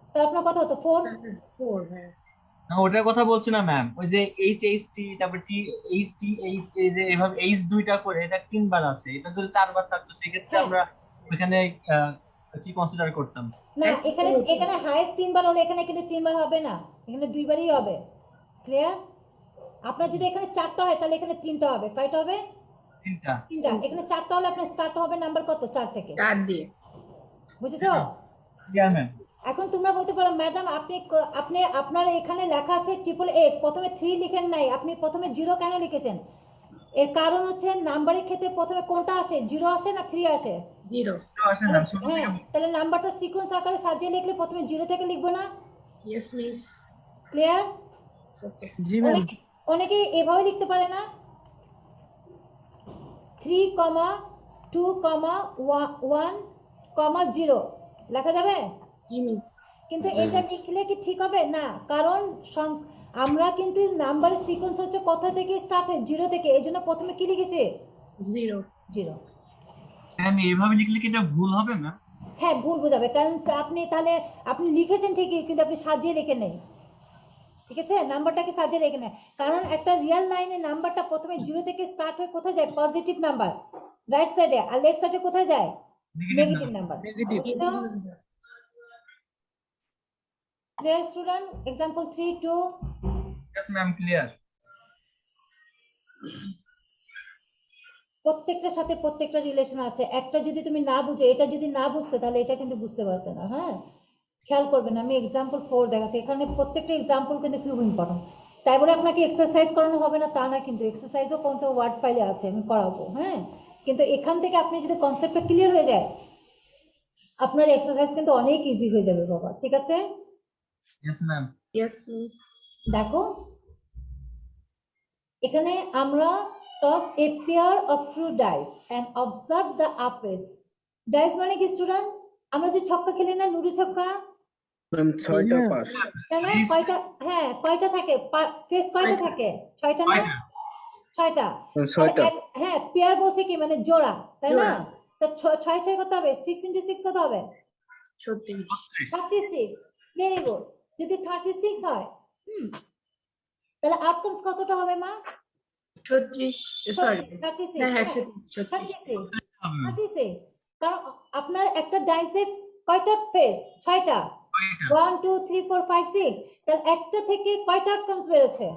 তাহলে আপনার কত হতো, 4, 4, হ্যাঁ। না ওটার কথা বলছি না ম্যাম, ওই যে HHT তারপর THT এই যে এভাবে H 2টা করে এটা 3বার আছে, এটা যদি 4বার থাকতো সেই ক্ষেত্রে হ্যাঁ। আমরা ওখানে কি কনসিডার করতাম? না এখানে এখানে হাইয়েস্ট 3বার হলে এখানে কিন্তু 3বার হবে না, এখানে 2বারই হবে, ক্লিয়ার? আপনার যদি এখানে 4টা হয় তাহলে এখানে 3টা হবে, কয়টা হবে, 3টা। 3টা, এখানে 4টা হলে আপনার স্টার্ট হবে নাম্বার কত, 4 থেকে, 4 দিয়ে বুঝেছো? Clear ma'am? এখন তোমরা বলতে পারো ম্যাডাম আপনি আপনার এখানে লেখা আছে ট্রিপল এস, প্রথমে 3 লিখেন নাই, আপনি প্রথমে 0 কেন লিখেছেন, এর কারণ হচ্ছে নাম্বারের ক্ষেত্রে প্রথমে কোনটা আসে, 0 আসে না 3 আসে, 0 আসে ম্যাম, শুরু হ্যাঁ, থেকে তাহলে নাম্বারটা সিকোয়েন্স আকারে সাজিয়ে লিখলে প্রথমে 0 থেকে লিখবো না, ইয়েস মিস ক্লিয়ার? ওকে জি ম্যাম। অনেকে এভাবে লিখতে পারে না, 3, 2, 1, 0 লেখা যাবে, জি মিস কিন্তু এটা লিখলে কি ঠিক হবে না, কারণ আমরা কিন্তু নাম্বারের সিকোয়েন্স হচ্ছে কোথা থেকে স্টার্ট হয়, 0 থেকে, এই জন্য প্রথমে কি লিখেছে, 0 0। ম্যাম এইভাবে লিখলে কি এটা ভুল হবে ম্যাম? হ্যাঁ ভুল বোঝাবে, কারণ আপনি তাহলে আপনি লিখেছেন ঠিকই কিন্তু আপনি সাজিয়ে রেখে নেই, ঠিক আছে, নাম্বারটাকে সাজিয়ে রেখে নেয়, কারণ একটা রিয়েল লাইনে নাম্বারটা প্রথমে 0 থেকে স্টার্ট হয়ে কোথায় যায়, পজিটিভ নাম্বার রাইট সাইডে, আর লেফট সাইডে কোথায় যায়, নেগেটিভ নাম্বার, নেগেটিভ। বুঝছো? Clear student, example 3, 2, yes ma'am, clear. প্রত্যেকটার সাথে প্রত্যেকটা রিলেশন আছে, একটা যদি তুমি না বুঝো, এটা যদি না বুঝতে তাহলে এটা কিন্তু বুঝতে পারতে না, হ্যাঁ খেয়াল করবেন, আমি এক্সাম্পল 4 দেখাচ্ছি, এখানে প্রত্যেকটা এক্সাম্পল কিন্তু খুব ইম্পর্টেন্ট, তাই বলে আপনাকে এক্সারসাইজ করানো হবে না তা না, কিন্তু এক্সারসাইজও কোনটা ওয়ার্ড ফাইলে আছে আমি করাবো, হ্যাঁ, কিন্তু এখান থেকে আপনি যদি কনসেপ্টটা ক্লিয়ার হয়ে যায় আপনার এক্সারসাইজ কিন্তু অনেক ইজি হয়ে যাবে বাবা, ঠিক আছে? Yes ma'am. ইয়েস মিস দেখো এখানে আমরা toss a pair of true dice and observe the upwards. Dice মানে কি স্টুডেন্ট, আমরা যে ছক্কা খেলি না, লুডো ছক্কা, ম্যাম 6টা পাস। তাই না, কয়টা, হ্যাঁ কয়টা থাকে, ফেস কয়টা থাকে, 6টা না, 6টা, 6টা। হ্যাঁ পেয়ার বলছে কি মানে জোড়া, তাই না, জোড়া। তো 6 কত হবে, 6 × 6 কত হবে, 36 36, ভেরি গুড, যদি 36 হয় তাহলে আউটকামস কতটা হবে মা, 36 সরি 36, হ্যাঁ হ্যাঁ হ্যাঁ, 36 36, কারণ আপনার একটা ডাইসে কয়টা ফেস, 6টা, 1, 2, 3, 4, 5, 6, তাহলে একটা থেকে কয়টা আউটকামস বেরোচ্ছে,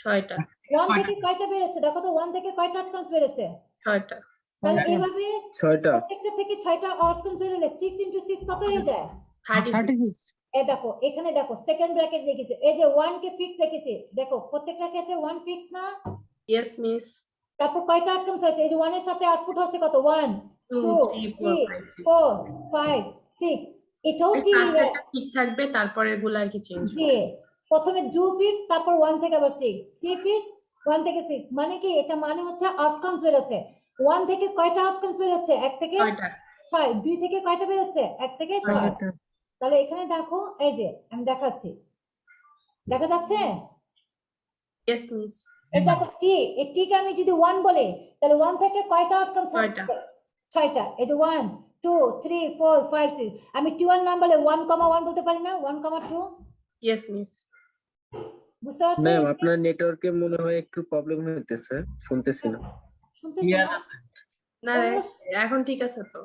6টা। 1 থেকে কয়টা বেরোচ্ছে দেখো তো, 1 থেকে কয়টা আউটকামস বেরোচ্ছে? 6টা। তাহলে ছয়টা। এইভাবে 6টা। প্রত্যেকটা থেকে 6টা আউটকামস বেরোলে 6 × 6 কত হয়ে যায়? 36। 36 এই দেখো এখানে দেখো সেকেন্ড ব্র্যাকেট লিখেছে, এই যে 1 কে ফিক্স রেখেছি, দেখো প্রত্যেকটা ক্ষেত্রে 1 ফিক্স না? Yes, miss. তারপর কয়টা আউটকামস আছে? এই যে 1 এর সাথে আউটপুট হচ্ছে কত? 1 2, 2 3, 4, 3 5, 6. 4 5 6, এটাও এই টি পাঁচটা ঠিক থাকবে, তারপরের গুলো আর কি চেঞ্জ জি, প্রথমে 2 ফিক্স, তারপর 1 থেকে আবার 6, 3 ফিক্স, 1 থেকে 6, মানে কি এটা মানে হচ্ছে আউটকামস বেরোচ্ছে। 1 থেকে কয়টা আউটকামস বেরোচ্ছে? 1 থেকে 6টা। 6, 2 থেকে কয়টা বেরোচ্ছে? 1 থেকে 6। ছয়টা। তাহলে এখানে দেখো, এই যে আমি দেখাচ্ছি, দেখা যাচ্ছে? Yes, miss. এই দেখো টি, এই টিকে আমি যদি 1 বলি, তাহলে 1 থেকে কয়টা আউটকামস ছয়টা। হচ্ছে? 6টা। এই যে 1 2 3 4 5 6, আমি T1 নাম বলে 1,1 বলতে পারি না? 1,2, Yes, miss. বুঝতে পারছো? ম্যাম আপনার নেটওয়ার্কে মনে হয় একটু প্রবলেম হইতেছে, শুনতেছি না। শুনতেছো ক্লিয়ার না? আছে না রে, এখন ঠিক আছে তো।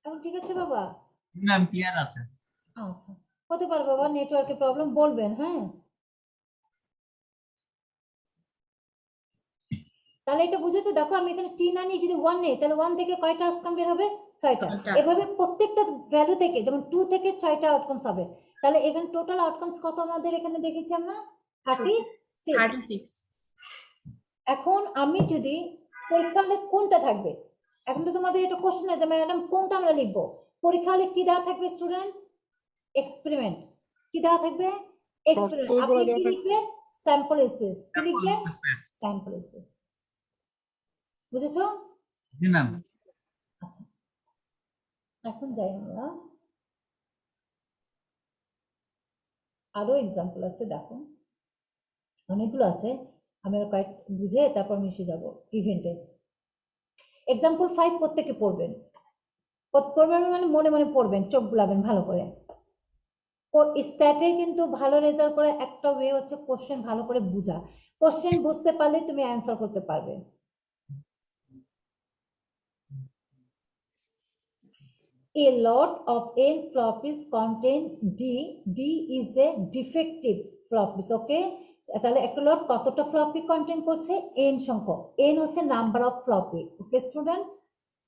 এখন ঠিক আছে বাবা? ম্যাম, ক্লিয়ার আছে। আচ্ছা, হতে পারে বাবা, নেটওয়ার্কের প্রবলেম, বলবেন হ্যাঁ। তাহলে এটা বুঝেছো? দেখো আমি এখানে টি না নিয়ে যদি 1 নেই, তাহলে 1 থেকে কয়টা আউটকাম বের হবে? 6টা। ছয়টা। এভাবে প্রত্যেকটা ভ্যালু থেকে, যেমন 2 থেকে 6টা আউটকামস হবে। তাহলে এখানে টোটাল আউটকামস কত আমাদের এখানে দেখেছি আমরা? 36। 36। এখন আমি যদি পরীক্ষা হলে কোনটা থাকবে, এখন তো তোমাদের এটা কোশ্চেন আছে ম্যাডাম কোনটা আমরা লিখবো। পরীক্ষা হলে কি দেওয়া থাকবে স্টুডেন্ট? এক্সপেরিমেন্ট। কি দেওয়া থাকবে? এক্সপেরিমেন্ট। আপনি কি লিখবেন? Sample space. কি লিখবেন? Space। Sample space. বুঝেছো? জি ম্যাম। আচ্ছা, এখন যাই আমরা, আরো এক্সাম্পল আছে, দেখো অনেকগুলো আছে, আমি আর কয়েক বুঝে তারপর মিশে যাব ইভেন্টে। এক্সাম্পল 5 প্রত্যেকে পড়বেন, পড়বেন মানে মনে মনে পড়বেন, চোখ বুলাবেন ভালো করে। স্ট্যাটে কিন্তু ভালো রেজাল্ট করে একটা ওয়ে হচ্ছে কোশ্চেন ভালো করে বুঝা। কোশ্চেন বুঝতে পারলে তুমি অ্যান্সার করতে পারবে। A lot of n floppies contain D. D is a defective floppies. Okay, তাহলে একটা লট কতটা ফ্লপি কন্টেন করছে? n সংখ্যক। n হচ্ছে number of floppy. Okay student,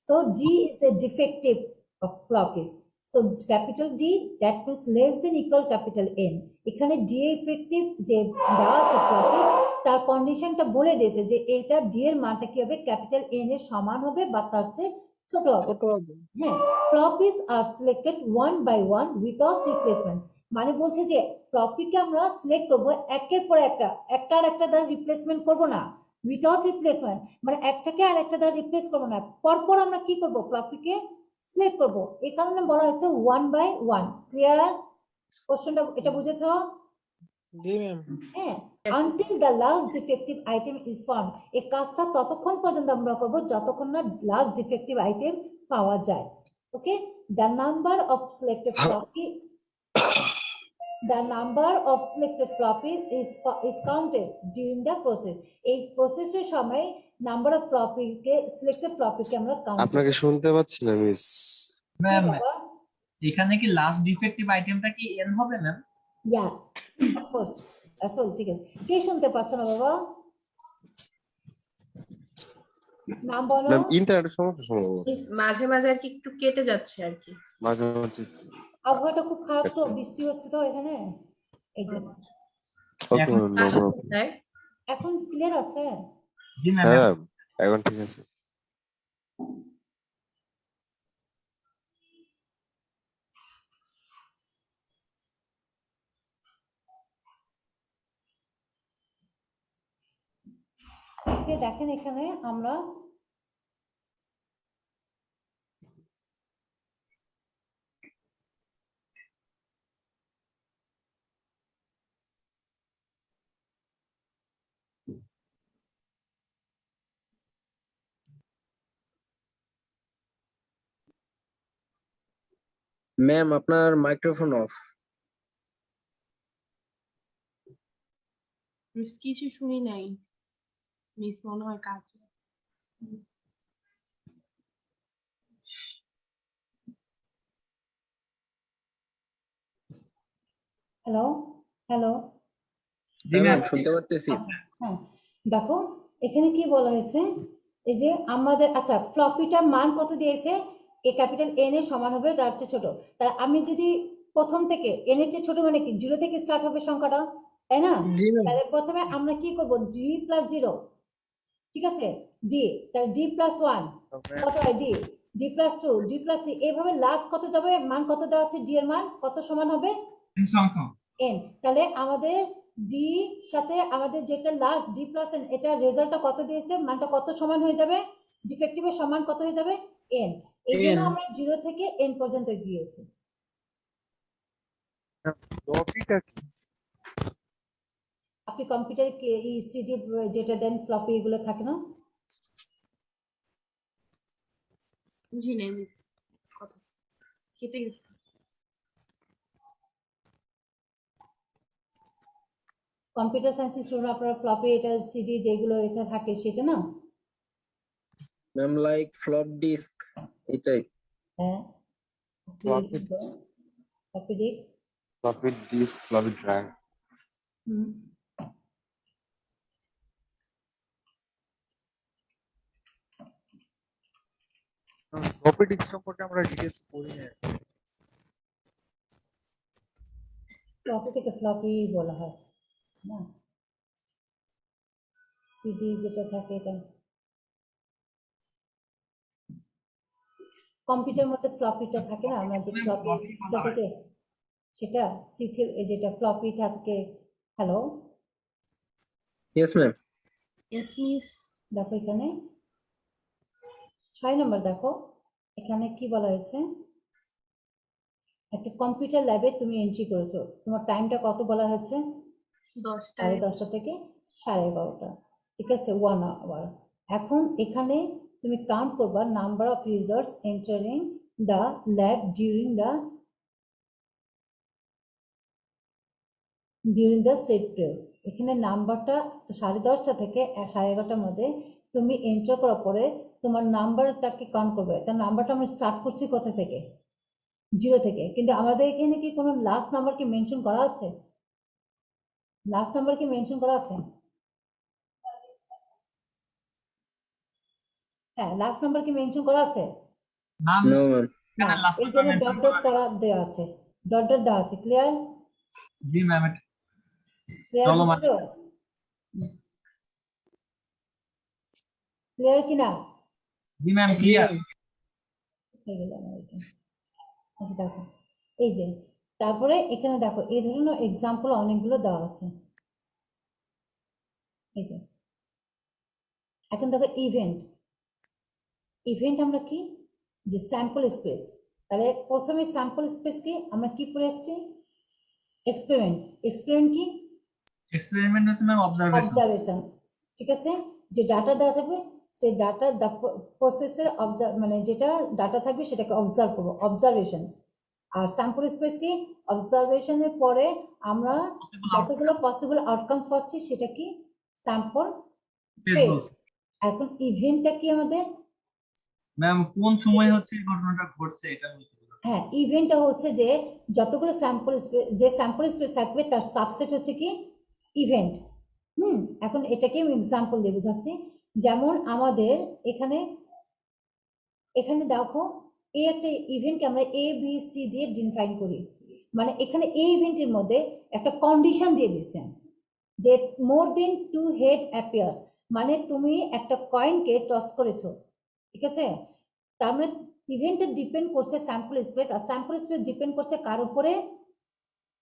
so D is a defective of floppies. So capital D, that means less than equal capital N. এখানে defective যে দেওয়া আছে ফ্লপি, তার কন্ডিশনটা বলে দিয়েছে যে এটা D এর মানটা কি হবে? ক্যাপিটাল N এর সমান হবে বা তার চেয়ে ছোট হবে। হ্যাঁ, floppies are selected one by one without replacement. মানে বলছে যে ফ্লপিকে আমরা সিলেক্ট করব একের পর একটা, একটা আর একটা দ্বারা রিপ্লেসমেন্ট করব না, উইদাউট রিপ্লেসমেন্ট, মানে একটাকে আর একটা দ্বারা রিপ্লেস করব না, পরপর আমরা কি করব? ফ্লপিকে সিলেক্ট করব। এই কারণে বলা হয়েছে ওয়ান বাই ওয়ান। ক্লিয়ার? কোশ্চেনটা এটা বুঝেছো? জি ম্যাম। হ্যাঁ, until the last defective item is found. এই কাজটা ততক্ষণ পর্যন্ত আমরা করব যতক্ষণ না লাস্ট ডিফেক্টিভ আইটেম পাওয়া যায়। ওকে, the number of selected floppy, the number of selected floppy is counted during the process. এই প্রসেসের সময় নাম্বার অফ ফ্লপিকে, সিলেক্টেড ফ্লপিকে আমরা কাউন্ট করব। আপনাকে শুনতে পাচ্ছি না মিস। ম্যাম, এখানে কি লাস্ট ডিফেক্টিভ আইটেমটা কি n হবে ম্যাম? Yeah, of course. আসল ঠিক আছে, কে শুনতে পাচ্ছ না বাবা? নাম বলো। ম্যাম ইন্টারনেটের সমস্যা সম্ভবত মাঝে মাঝে আর কি একটু কেটে যাচ্ছে আর কি। মাঝে মাঝে। আবহাওয়াটা খুব খারাপ তো, বৃষ্টি হচ্ছে তো এখানে, এই জন্য। ওকে এখন ম্যাম, নো আসলে প্রবলেম। তাই। এখন ক্লিয়ার আছে? জি ম্যাম। হ্যাঁ এখন ঠিক আছে। ওকে, দেখেন এখানে আমরা ম্যাম আপনার মাইক্রোফোন অফ। মিস কিছু শুনি নাই। মিস মনে হয় কাজ। হ্যালো হ্যালো, জি হ্যাঁ ম্যাম। ম্যাম শুনতে পারতেছি। হ্যাঁ, দেখো এখানে কি বলা হয়েছে, এই যে আমাদের আচ্ছা ফ্লপিটার মান কত দিয়েছে, এ ক্যাপিটাল এন এর সমান হবে তার চেয়ে ছোট। তাহলে আমি যদি প্রথম থেকে এন এর চেয়ে ছোট মানে কি, জিরো থেকে স্টার্ট হবে সংখ্যাটা, তাই না? জি ম্যাম। তাহলে প্রথমে আমরা কি করব, ডি প্লাস জিরো, ঠিক আছে, ডি, তাহলে ডি প্লাস ওয়ান কত হয়, D, D plus two, D plus three, এইভাবে লাস্ট কত যাবে, মান কত দেওয়া আছে, ডি এর মান কত সমান হবে, সংখ্যা এন। তাহলে আমাদের ডি সাথে আমাদের যেটা লাস্ট ডি প্লাস এন, এটা রেজাল্টটা কত দিয়েছে, মানটা কত সমান হয়ে যাবে, ডিফেক্টিভের সমান কত হয়ে যাবে, এন। এই জন্য N। আমরা জিরো থেকে এন পর্যন্ত গিয়েছি। ফ্লপিটা কি? আপনি কম্পিউটারে এই সিডি যেটা দেন ফ্লপি এগুলো থাকে না, জি না মিস, কথা কেটে গেছে। কম্পিউটার সায়েন্স স্টুডেন্ট আপনারা ফ্লপি এটা সিডি যেগুলো এটা থাকে সেটা না, ম্যাম লাইক ফ্লপ ডিস্ক এটাই। হ্যাঁ Floppy disk, floppy disk. floppy disk, floppy drive. Floppy disk সম্পর্কে আমরা ডিটেলস পড়ি না। ফ্লপি থেকে ফ্লপি বলা হয় না, সিডি যেটা থাকে এটা কম্পিউটার মধ্যে ফ্লপিটা থাকে না, আমরা যে ফ্লপি থেকে সেটা সিথিল যেটা ফ্লপি থাকে। Hello, yes ma'am. Yes miss. দেখো এখানে 6 নম্বর, দেখো এখানে কি বলা হয়েছে, একটা কম্পিউটার ল্যাবে তুমি এন্ট্রি করেছো, তোমার টাইমটা কত বলা হয়েছে, 10টায় 10:30 থেকে 11:30, ঠিক আছে, 1 আওয়ার। এখন এখানে তুমি কাউন্ট করবা number of users entering the lab during the set period. এখানে নাম্বারটা 10:30 থেকে 11:30টার মধ্যে তুমি এন্টার করার পরে তোমার নাম্বারটাকে কাউন্ট করবে। তার নাম্বারটা আমরা স্টার্ট করছি কোথা থেকে, 0 থেকে, কিন্তু আমাদের এখানে কি কোনো লাস্ট নাম্বার কি মেনশন করা আছে, লাস্ট নাম্বার কি মেনশন করা আছে, হ্যাঁ লাস্ট নাম্বার কি মেনশন করা আছে, নাম নো ম্যাম। না, এখানে লাস্ট এই জন্য ডট ডট করা দেওয়া আছে, ডট ডট দেওয়া আছে, ক্লিয়ার, জি ম্যাম ক্লিয়ার চলমান। ক্লিয়ার কিনা, জি ম্যাম ক্লিয়ার। হয়ে গেল আমার এটা। আচ্ছা দেখো এই যে, তারপরে এখানে দেখো এই ধরনের এক্সাম্পল অনেকগুলো দেওয়া আছে, এই যে এখন দেখো ইভেন্ট, ইভেন্ট আমরা কি, যে স্যাম্পল স্পেস, তাহলে প্রথমে স্যাম্পল স্পেস কি আমরা কি পড়ে এসেছি, এক্সপেরিমেন্ট, এক্সপেরিমেন্ট কি, এক্সপেরিমেন্ট হচ্ছে ম্যাম অবজারভেশন। অবজারভেশন, ঠিক আছে, যে ডাটা দেওয়া থাকবে সেই ডাটা প্রসেসের মানে যেটা ডাটা থাকবে সেটাকে অবজার্ভ করবো, অবজারভেশন। আর স্যাম্পল স্পেস কি, অবজারভেশনের পরে আমরা যতগুলো পসিবল আউটকাম পাচ্ছি সেটা কি, স্যাম্পল স্পেস। এখন ইভেন্টটা কি আমাদের, ম্যাম কোন সময় হচ্ছে এই ঘটনাটা ঘটছে এটা বলতে হবে। হ্যাঁ ইভেন্টটা হচ্ছে যে যতগুলো স্যাম্পল স্পেস, যে স্যাম্পল স্পেস থাকবে তার সাবসেট হচ্ছে কি ইভেন্ট। এখন এটাকে আমি এক্সাম্পল দিয়ে বোঝাচ্ছি, যেমন আমাদের এখানে এখানে দেখো এই একটা ইভেন্টকে আমরা এ বি সি দিয়ে ডিফাইন করি, মানে এখানে এই ইভেন্টের মধ্যে একটা কন্ডিশন দিয়ে দিয়েছেন যে মোর দেন 2 হেড অ্যাপিয়ার, মানে তুমি একটা কয়েনকে টস করেছো, ঠিক আছে, তার মানে ইভেন্টে ডিপেন্ড করছে স্যাম্পল স্পেস, আর স্যাম্পল স্পেস ডিপেন্ড করছে কার উপরে,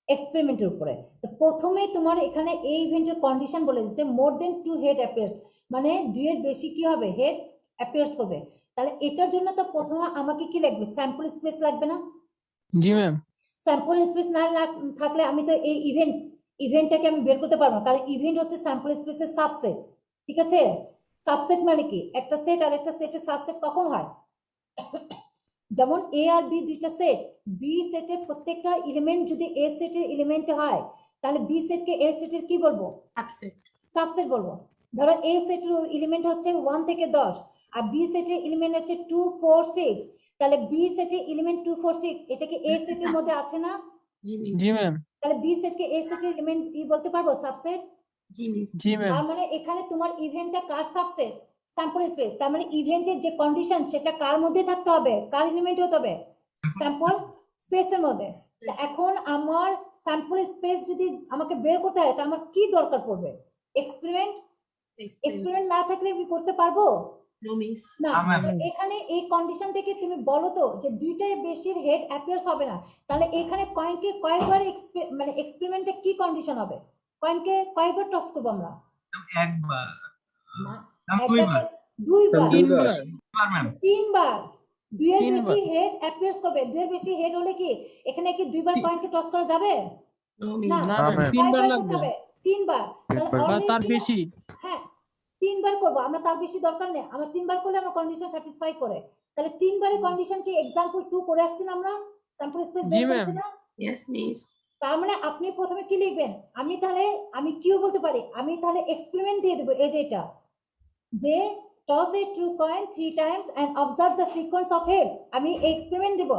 এক্সপেরিমেন্টের উপরে। তো প্রথমেই তোমার এখানে এই ইভেন্টের কন্ডিশন বলে দিচ্ছে মোর দেন 2 হেড অ্যাপিয়ার্স, মানে 2 এর বেশি কি হবে, হেড অ্যাপিয়ার্স করবে। তাহলে এটার জন্য তো প্রথমে আমাকে কি লাগবে, স্যাম্পল স্পেস লাগবে না, জি ম্যাম। স্যাম্পল স্পেস না থাকলে আমি তো এই ইভেন্টটাকে আমি বের করতে পারবো না, কারণ ইভেন্ট হচ্ছে স্যাম্পল স্পেসের সাবসেট, ঠিক আছে, সাবসেট মানে কি, একটা সেট আর একটা সেটের সাবসেট কখন হয়, যেমন এ আর বি দুইটা সেট, বি সেটের প্রত্যেকটা এলিমেন্ট যদি এ সেটের এলিমেন্ট হয় তাহলে বি সেটকে এ সেটের কি বলবো, সাবসেট। সাবসেট বলবো। ধরো এ সেটের এলিমেন্ট হচ্ছে 1 থেকে 10 আর বি সেটের এলিমেন্ট হচ্ছে 2 4 6, তাহলে বি সেটের এলিমেন্ট 2 4 6 এটা কি এ সেটের মধ্যে আছে না, জি জি ম্যাম। তাহলে বি সেটকে এ সেটের এলিমেন্ট বলতে পারবো সাবসেট, জি মিস জি ম্যাম তার মানে এখানে তোমার ইভেন্টটা কার সাবসেট, স্যাম্পল স্পেস। তার মানে ইভেন্টের যে কন্ডিশন সেটা কার মধ্যে থাকতে হবে, কার এলিমেন্টে হতে হবে, স্যাম্পল স্পেসের মধ্যে। তা এখন আমার স্যাম্পল স্পেস যদি আমাকে বের করতে হয় তা আমার কি দরকার পড়বে? এক্সপেরিমেন্ট। এক্সপেরিমেন্ট না থাকলে আমি করতে পারবো নো মিস না। না, ma'am। তো এখানে এই কন্ডিশন থেকে তুমি বলো তো যে দুইটাই বেশির হেড অ্যাপিয়ার্স হবে না, তাহলে এখানে কয়েনকে কয়েকবার মানে এক্সপেরিমেন্টে কি কন্ডিশন হবে? কয়েনকে কয়েকবার টস করবো আমরা? একবার না, ম্যাম একবার দুইবার না, দুইবার, তিনবার দুইবার ম্যাম তিনবার। দুইয়ের তিনবার। বেশি হেড অ্যাপিয়ার্স করবে। দুইয়ের বেশি হেড হলে কি এখানে কি দুইবার তি- কয়েনকে টস করা যাবে? নো না, মিস না না, ম্যাম ma'am। তিনবার কয়বার করতে লাগবে হবে? তিনবার। তাহলে তিনবার। বা already তার বেশি। হ্যাঁ, তিনবার করবো আমরা, তার বেশি দরকার নেই। আমরা তিনবার করলে আমরা কন্ডিশন স্যাটিসফাই করে, তাহলে তিনবারে কন্ডিশন কি এক্সাম্পল 2 করে আসছি না আমরা, স্যাম্পল স্পেস জি বের ম্যাম করেছি না? ইয়েস মিস তার মানে আপনি প্রথমে কি লিখবেন? আমি তাহলে আমি কিউ বলতে পারি, আমি তাহলে এক্সপেরিমেন্ট দিয়ে দেবো এই যে এটা, যে toss a true coin 3 times and observe the sequence of heads। আমি এক্সপেরিমেন্ট দিব,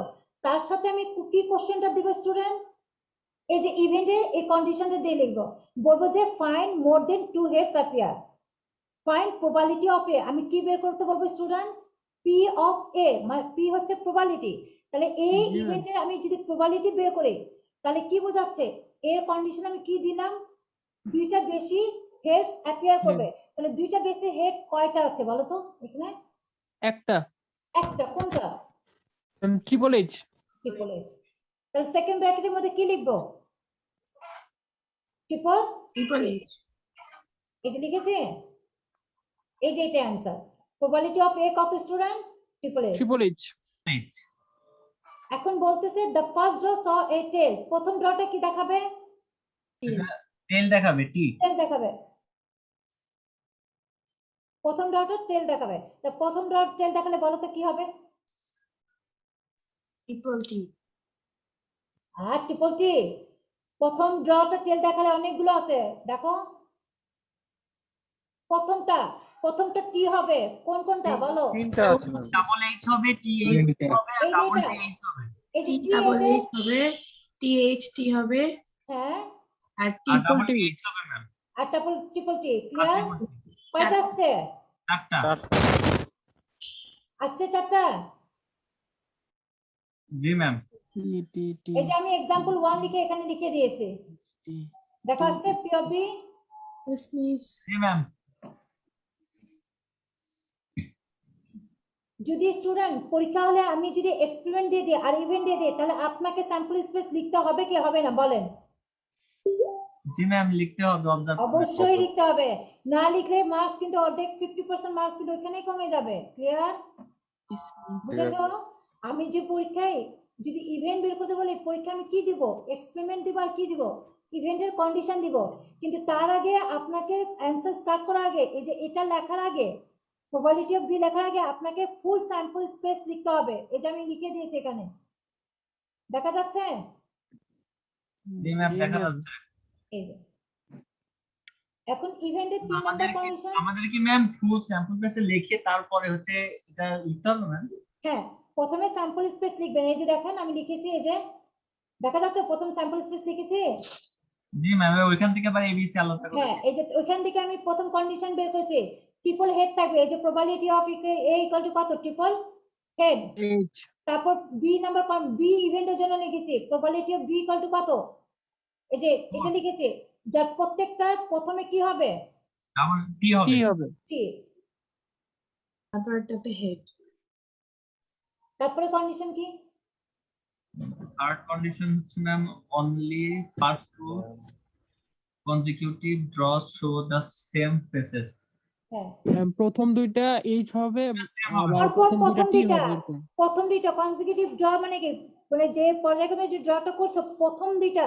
তার সাথে আমি কি কোশ্চেনটা দিব স্টুডেন্ট? এই যে ইভেন্টে এই কন্ডিশনটা দিয়ে লিখবো, বলবো যে find more then 2 heads appear, find probability of A. আমি কি বের করতে বলবো স্টুডেন্ট? পি অফ এ, মানে পি হচ্ছে প্রবাবিলিটি। তাহলে এই জি ম্যাম ইভেন্টে আমি যদি প্রবাবিলিটি বের করি তাহলে কি বোঝাচ্ছে? এর কন্ডিশন আমি কি দিলাম? দুইটা বেশি হেডস অ্যাপিয়ার করবে। তাহলে দুইটা বেশি হেড কয়টা আছে বলো তো এখানে? একটা একটা। কোনটা? Triple H triple S. তাহলে সেকেন্ড ব্র্যাকেটের মধ্যে কি লিখবো? ট্রিপল ট্রিপল এইচ এই যে লিখেছে, এই যে এটা অ্যান্সার। প্রবাবিলিটি অফ এ কত student? Triple S. Triple H এখন বলতেছে দ্য ফার্স্ট ড্র স এ টেল। প্রথম ড্রটা কি দেখাবে? টেল দেখাবে টি টেল দেখাবে। প্রথম ড্রটা টেল দেখাবে। তা প্রথম ড্র টেল দেখালে বলো তো কি হবে? ট্রিপল টি আর ট্রিপল টি। প্রথম ড্রটা টেল দেখালে অনেকগুলো আছে, দেখো প্রথমটা টি হবে। কোনটা বলো? তিনটা আছে ম্যাম। ডাবল এইচ হবে টি এইচ হবে আর এই যে ডাবল এটা, টি এইচ হবে এই যে টি টি ডাবল এই যে, এইচ হবে টি এইচ টি হবে হ্যাঁ, আর আর triple double T T H হবে ম্যাম আর ট্রিপল টি। আর ক্লিয়ার? triple T। কয়টা আসছে? চারটা চারটা। আসছে চারটা। জি ম্যাম টি টি টি এই যে আমি এক্সাম্পল 1 লিখে এখানে লিখে দিয়েছি, টি দেখো আসছে P of B. Yes miss ji ma'am যদি স্টুডেন্ট পরীক্ষা হলে আমি যদি এক্সপেরিমেন্ট দিয়ে দিই আর ইভেন্ট দিয়ে দিই তাহলে আপনাকে স্যাম্পল স্পেস লিখতে হবে কি হবে না বলেন? জি ম্যাম লিখতে হবে অবজার্ভ অবশ্যই লিখতে হবে, না লিখলে মার্কস কিন্তু অর্ধেক 50% মার্কস কিন্তু ওখানেই কমে যাবে। ক্লিয়ার? বুঝেছো? আমি যে পরীক্ষায় যদি ইভেন্ট বের করতে বলি, পরীক্ষা আমি কি দিব? এক্সপেরিমেন্ট দিব আর কি দিব? ইভেন্টের কন্ডিশন দিব। কিন্তু তার আগে আপনাকে অ্যান্সার স্টার্ট করার আগে এই যে এটা লেখার আগে, প্রবাবিলিটি অফ বি লেখার আগে আপনাকে ফুল স্যাম্পল স্পেস লিখতে হবে। এই যে আমি লিখে দিয়েছি এখানে, দেখা যাচ্ছে? জি ম্যাম দেখা যাচ্ছে এই যে এখন ইভেন্টের 3 নাম্বার কন্ডিশন। আমাদের কি ম্যাম ফুল স্যাম্পল স্পেসে লিখে তারপরে হচ্ছে এটা লিখতে হবে ম্যাম হ্যাঁ, প্রথমে স্যাম্পল স্পেস লিখবেন। এই যে দেখেন আমি লিখেছি, এই যে দেখা যাচ্ছে প্রথম স্যাম্পল স্পেস লিখেছি। জি ম্যাম ওইখান থেকে আবার এবিসি আলাদা করে হ্যাঁ, এই যে ওইখান থেকে আমি প্রথম কন্ডিশন বের করেছি, ট্রিপল হেড থাকবে। এই যে probability of A equal to কত? Triple head. এইচ তারপর বি নাম্বার বি ইভেন্টের জন্য লিখেছি probability of B equal to কত? এই যে এটা লিখেছি, যার প্রত্যেকটা প্রথমে কি হবে? ডাবল টি হবে টি হবে টি। তারপরটাতে হেড তারপরে কন্ডিশন কি? থার্ড কন্ডিশন হচ্ছে ma'am only first two consecutive draws show the same faces হ্যাঁ, প্রথম দুইটা এইচ হবে আবার তারপর প্রথম দুইটা টি হবে এরকম প্রথম দুইটা কনসিকিউটিভ ড্র মানে কি? মানে যে পর্যায়ক্রমে যে ড্রটা করছো প্রথম দুইটা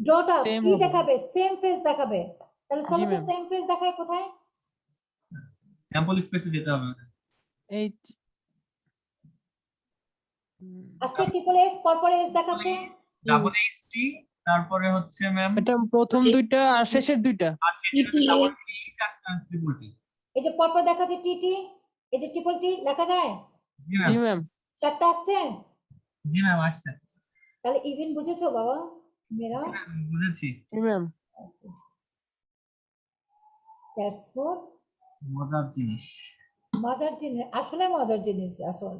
ড্রটা Same কি হবে। দেখাবে? সেম ফেস দেখাবে। তাহলে চলো জি তো ma'am। সেম ফেস দেখায় কোথায়? স্যাম্পল স্পেসে যেতে হবে এইচ আসছে ট্রিপল এস, পরপর এস দেখাচ্ছে। ডাবল এইচ টি তারপরে হচ্ছে ম্যাম এটা প্রথম দুইটা আর শেষের দুইটা আর শেষে হচ্ছে ডাবল টি আর ট্রিপল টি এই যে পরপর দেখাচ্ছে টিটি, এই যে ট্রিপল টি লেখা যায়। জি জি ম্যাম ম্যাম চারটা আসছে। জি ম্যাম আসছে তাহলে ইভেন্ট বুঝেছো বাবা মেরা? বুঝেছি জি ম্যাম দ্যাটস গুড। মজার জিনিস। মজার জিনিস, আসলে মজার জিনিস আসল।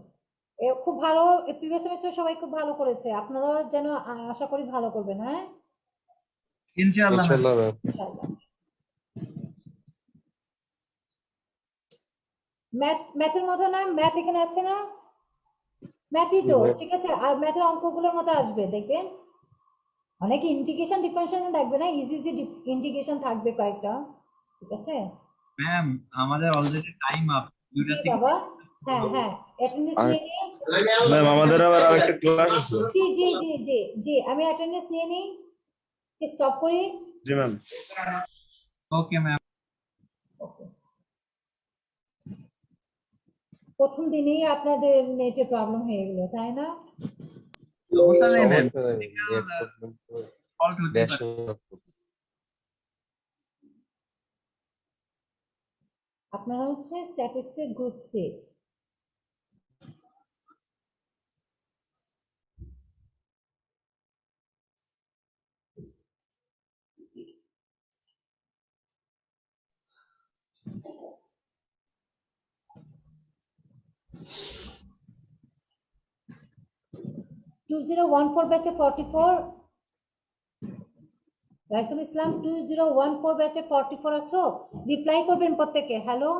এ খুব ভালো, প্রিভিয়াস সেমিস্টার সবাই খুব ভালো করেছে, আপনারাও যেন আশা করি ভালো করবেন। হ্যাঁ, ইনশাআল্লাহ ম্যাম। Inshallah, ma'am. ইনশাআল্লাহ। ম্যাথের মতো না, ম্যাথ এখানে আছে না, ম্যাথই তো, জি, ma'am. ঠিক আছে। আর ম্যাথের অঙ্কগুলোর মতো আসবে, দেখবেন অনেক ইন্টিগ্রেশন ডিফারেন্সিয়েশন থাকবে না, ইজি ইজি ইন্টিগ্রেশন থাকবে কয়েকটা, ঠিক আছে। ম্যাম আমাদের অলরেডি টাইম আপ, জি 2টা থেকে। বাবা, হ্যাঁ হ্যাঁ, অ্যাটেন্ডেন্স আর- নিয়ে নিন। ম্যাম আমাদের আবার আরেকটা ক্লাস আছে। জি জি জি জি জি, আমি অ্যাটেন্ডেন্স নিয়ে নিই, স্টপ করি। জি ম্যাম। Okay ma'am. ওকে, প্রথম দিনেই আপনাদের নেটে প্রবলেম হয়ে গেল, তাই না? সমস্যা নেই ম্যাম, সমস্যা নেই, net problem তো ফল্ট হতে পারে। national আপনারা হচ্ছে স্ট্যাটিস্টিক্সের গ্রুপ 3। ব্যাচে 44, রাইসুল ইসলাম 2014 ব্যাচে 44 আছো, রিপ্লাই করবেন প্রত্যেকে। Hello,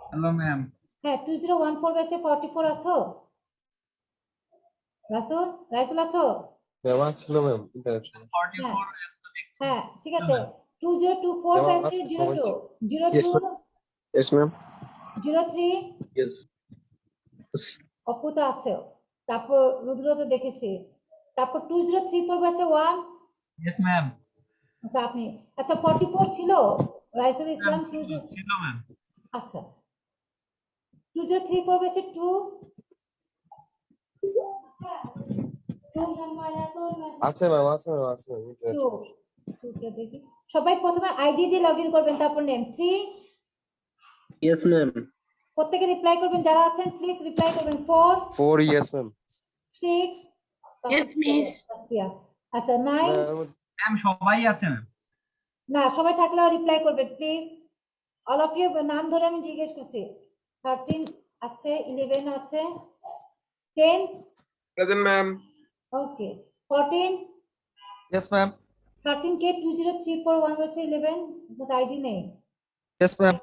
hello ma'am. হ্যাঁ 2014 ব্যাচে 44 আছো? রাসুল, রাইসুল আছো? ma'am ছিল ma'am interaction 44 হ্যাঁ ঠিক আছে। 2024 Ma'am, ব্যাচে আজকে সবাই 02, Yes, 02, yes ma'am 03 ইয়েস। অপুতা আছে, তারপর রুদ্র তো দেখেছি, তারপর 2034 ব্যাচে 1। Yes ma'am. আচ্ছা আপনি, আচ্ছা 44 ছিল রাইসুল ইসলাম ছিল ম্যাম। আচ্ছা 2034 ব্যাচে 2, আছে ma'am আছে ma'am interaction দেখি সবাই প্রথমে আইডি দিয়ে লগইন করবেন, তারপর নেম 3। Yes, ma'am. প্রত্যেকে রিপ্লাই করবেন, যারা আছেন প্লিজ রিপ্লাই করবেন। 4, 4 yes ma'am 6, Yes, miss. আচ্ছা 9, ma'am ম্যাম সবাই আছে ম্যাম। না সবাই থাকলেও রিপ্লাই করবেন প্লিজ, অল অফ ইউ নাম ধরে আমি জিজ্ঞেস করছি। 13 আছে, 11 আছে, 10 প্রেজেন্ট ম্যাম। ওকে, 14 ইয়েস ম্যাম। 13 কে 20341 হচ্ছে 11, বাট আইডি নেই। Yes ma'am.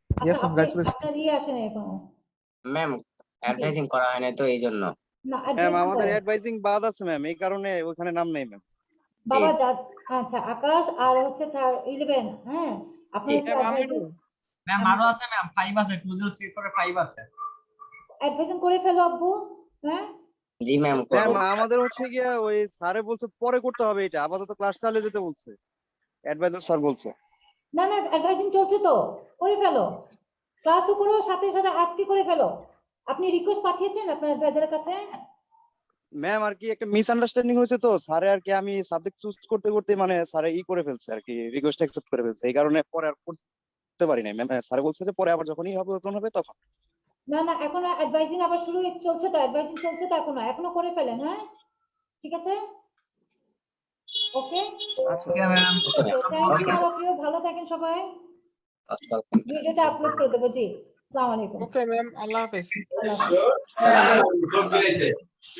আচ্ছা আপনার ইয়ে আসে না এখনো ম্যাম অ্যাডভাইজিং করা হয় না তো এই জন্য। না, ম্যাম address আমাদের কোথায়? অ্যাডভাইজিং বাদ আছে ম্যাম, এই কারণে ওখানে নাম নেই ম্যাম। বাবা আচ্ছা আকাশ আর হচ্ছে 11, হ্যাঁ আপনার ম্যাম আরো আছে ম্যাম, 5 আছে, 2034 এ 5 আছে। অ্যাডভাইজিং করে ফেলো আব্বু। হ্যাঁ জি ম্যাম ম্যাম করব। আমাদের হচ্ছে গিয়া ওই স্যারে বলছে পরে করতে হবে, এটা আপাতত ক্লাস চালিয়ে যেতে বলছে, অ্যাডভাইজার স্যার বলছে। না না, অ্যাডভাইজিং চলছে তো, করে ফেলো, ক্লাসও করো, সাথে সাথে আজকে করে ফেলো। আপনি রিকোয়েস্ট পাঠিয়েছেন আপনার অ্যাডভাইজারের কাছে? ম্যাম আর কি একটা মিসআন্ডারস্ট্যান্ডিং হয়েছে তো, স্যারে আর কি আমি সাবজেক্ট চুজ করতে করতে মানে স্যারে করে ফেলছে আর কি, রিকোয়েস্ট অ্যাকসেপ্ট করে ফেলছে, এই কারণে পরে আর করতে পারি নাই ম্যাম। স্যারে বলছে যে পরে আবার যখনই হবে ওপেন হবে তখন। না না, এখন অ্যাডভাইজিং আবার শুরু চলছে তো, অ্যাডভাইজিং চলছে তো এখনো করে ফেলেন। হ্যাঁ ঠিক আছে, okay okay ma'am. Thank you all of you, ভালো থাকেন সবাই। ভিডিওটা আপলোড করে দেবো। জি আসসালামু আলাইকুম। ওকে ম্যাম, আল্লাহ হাফেজ। আল্লাহ হাফেজ।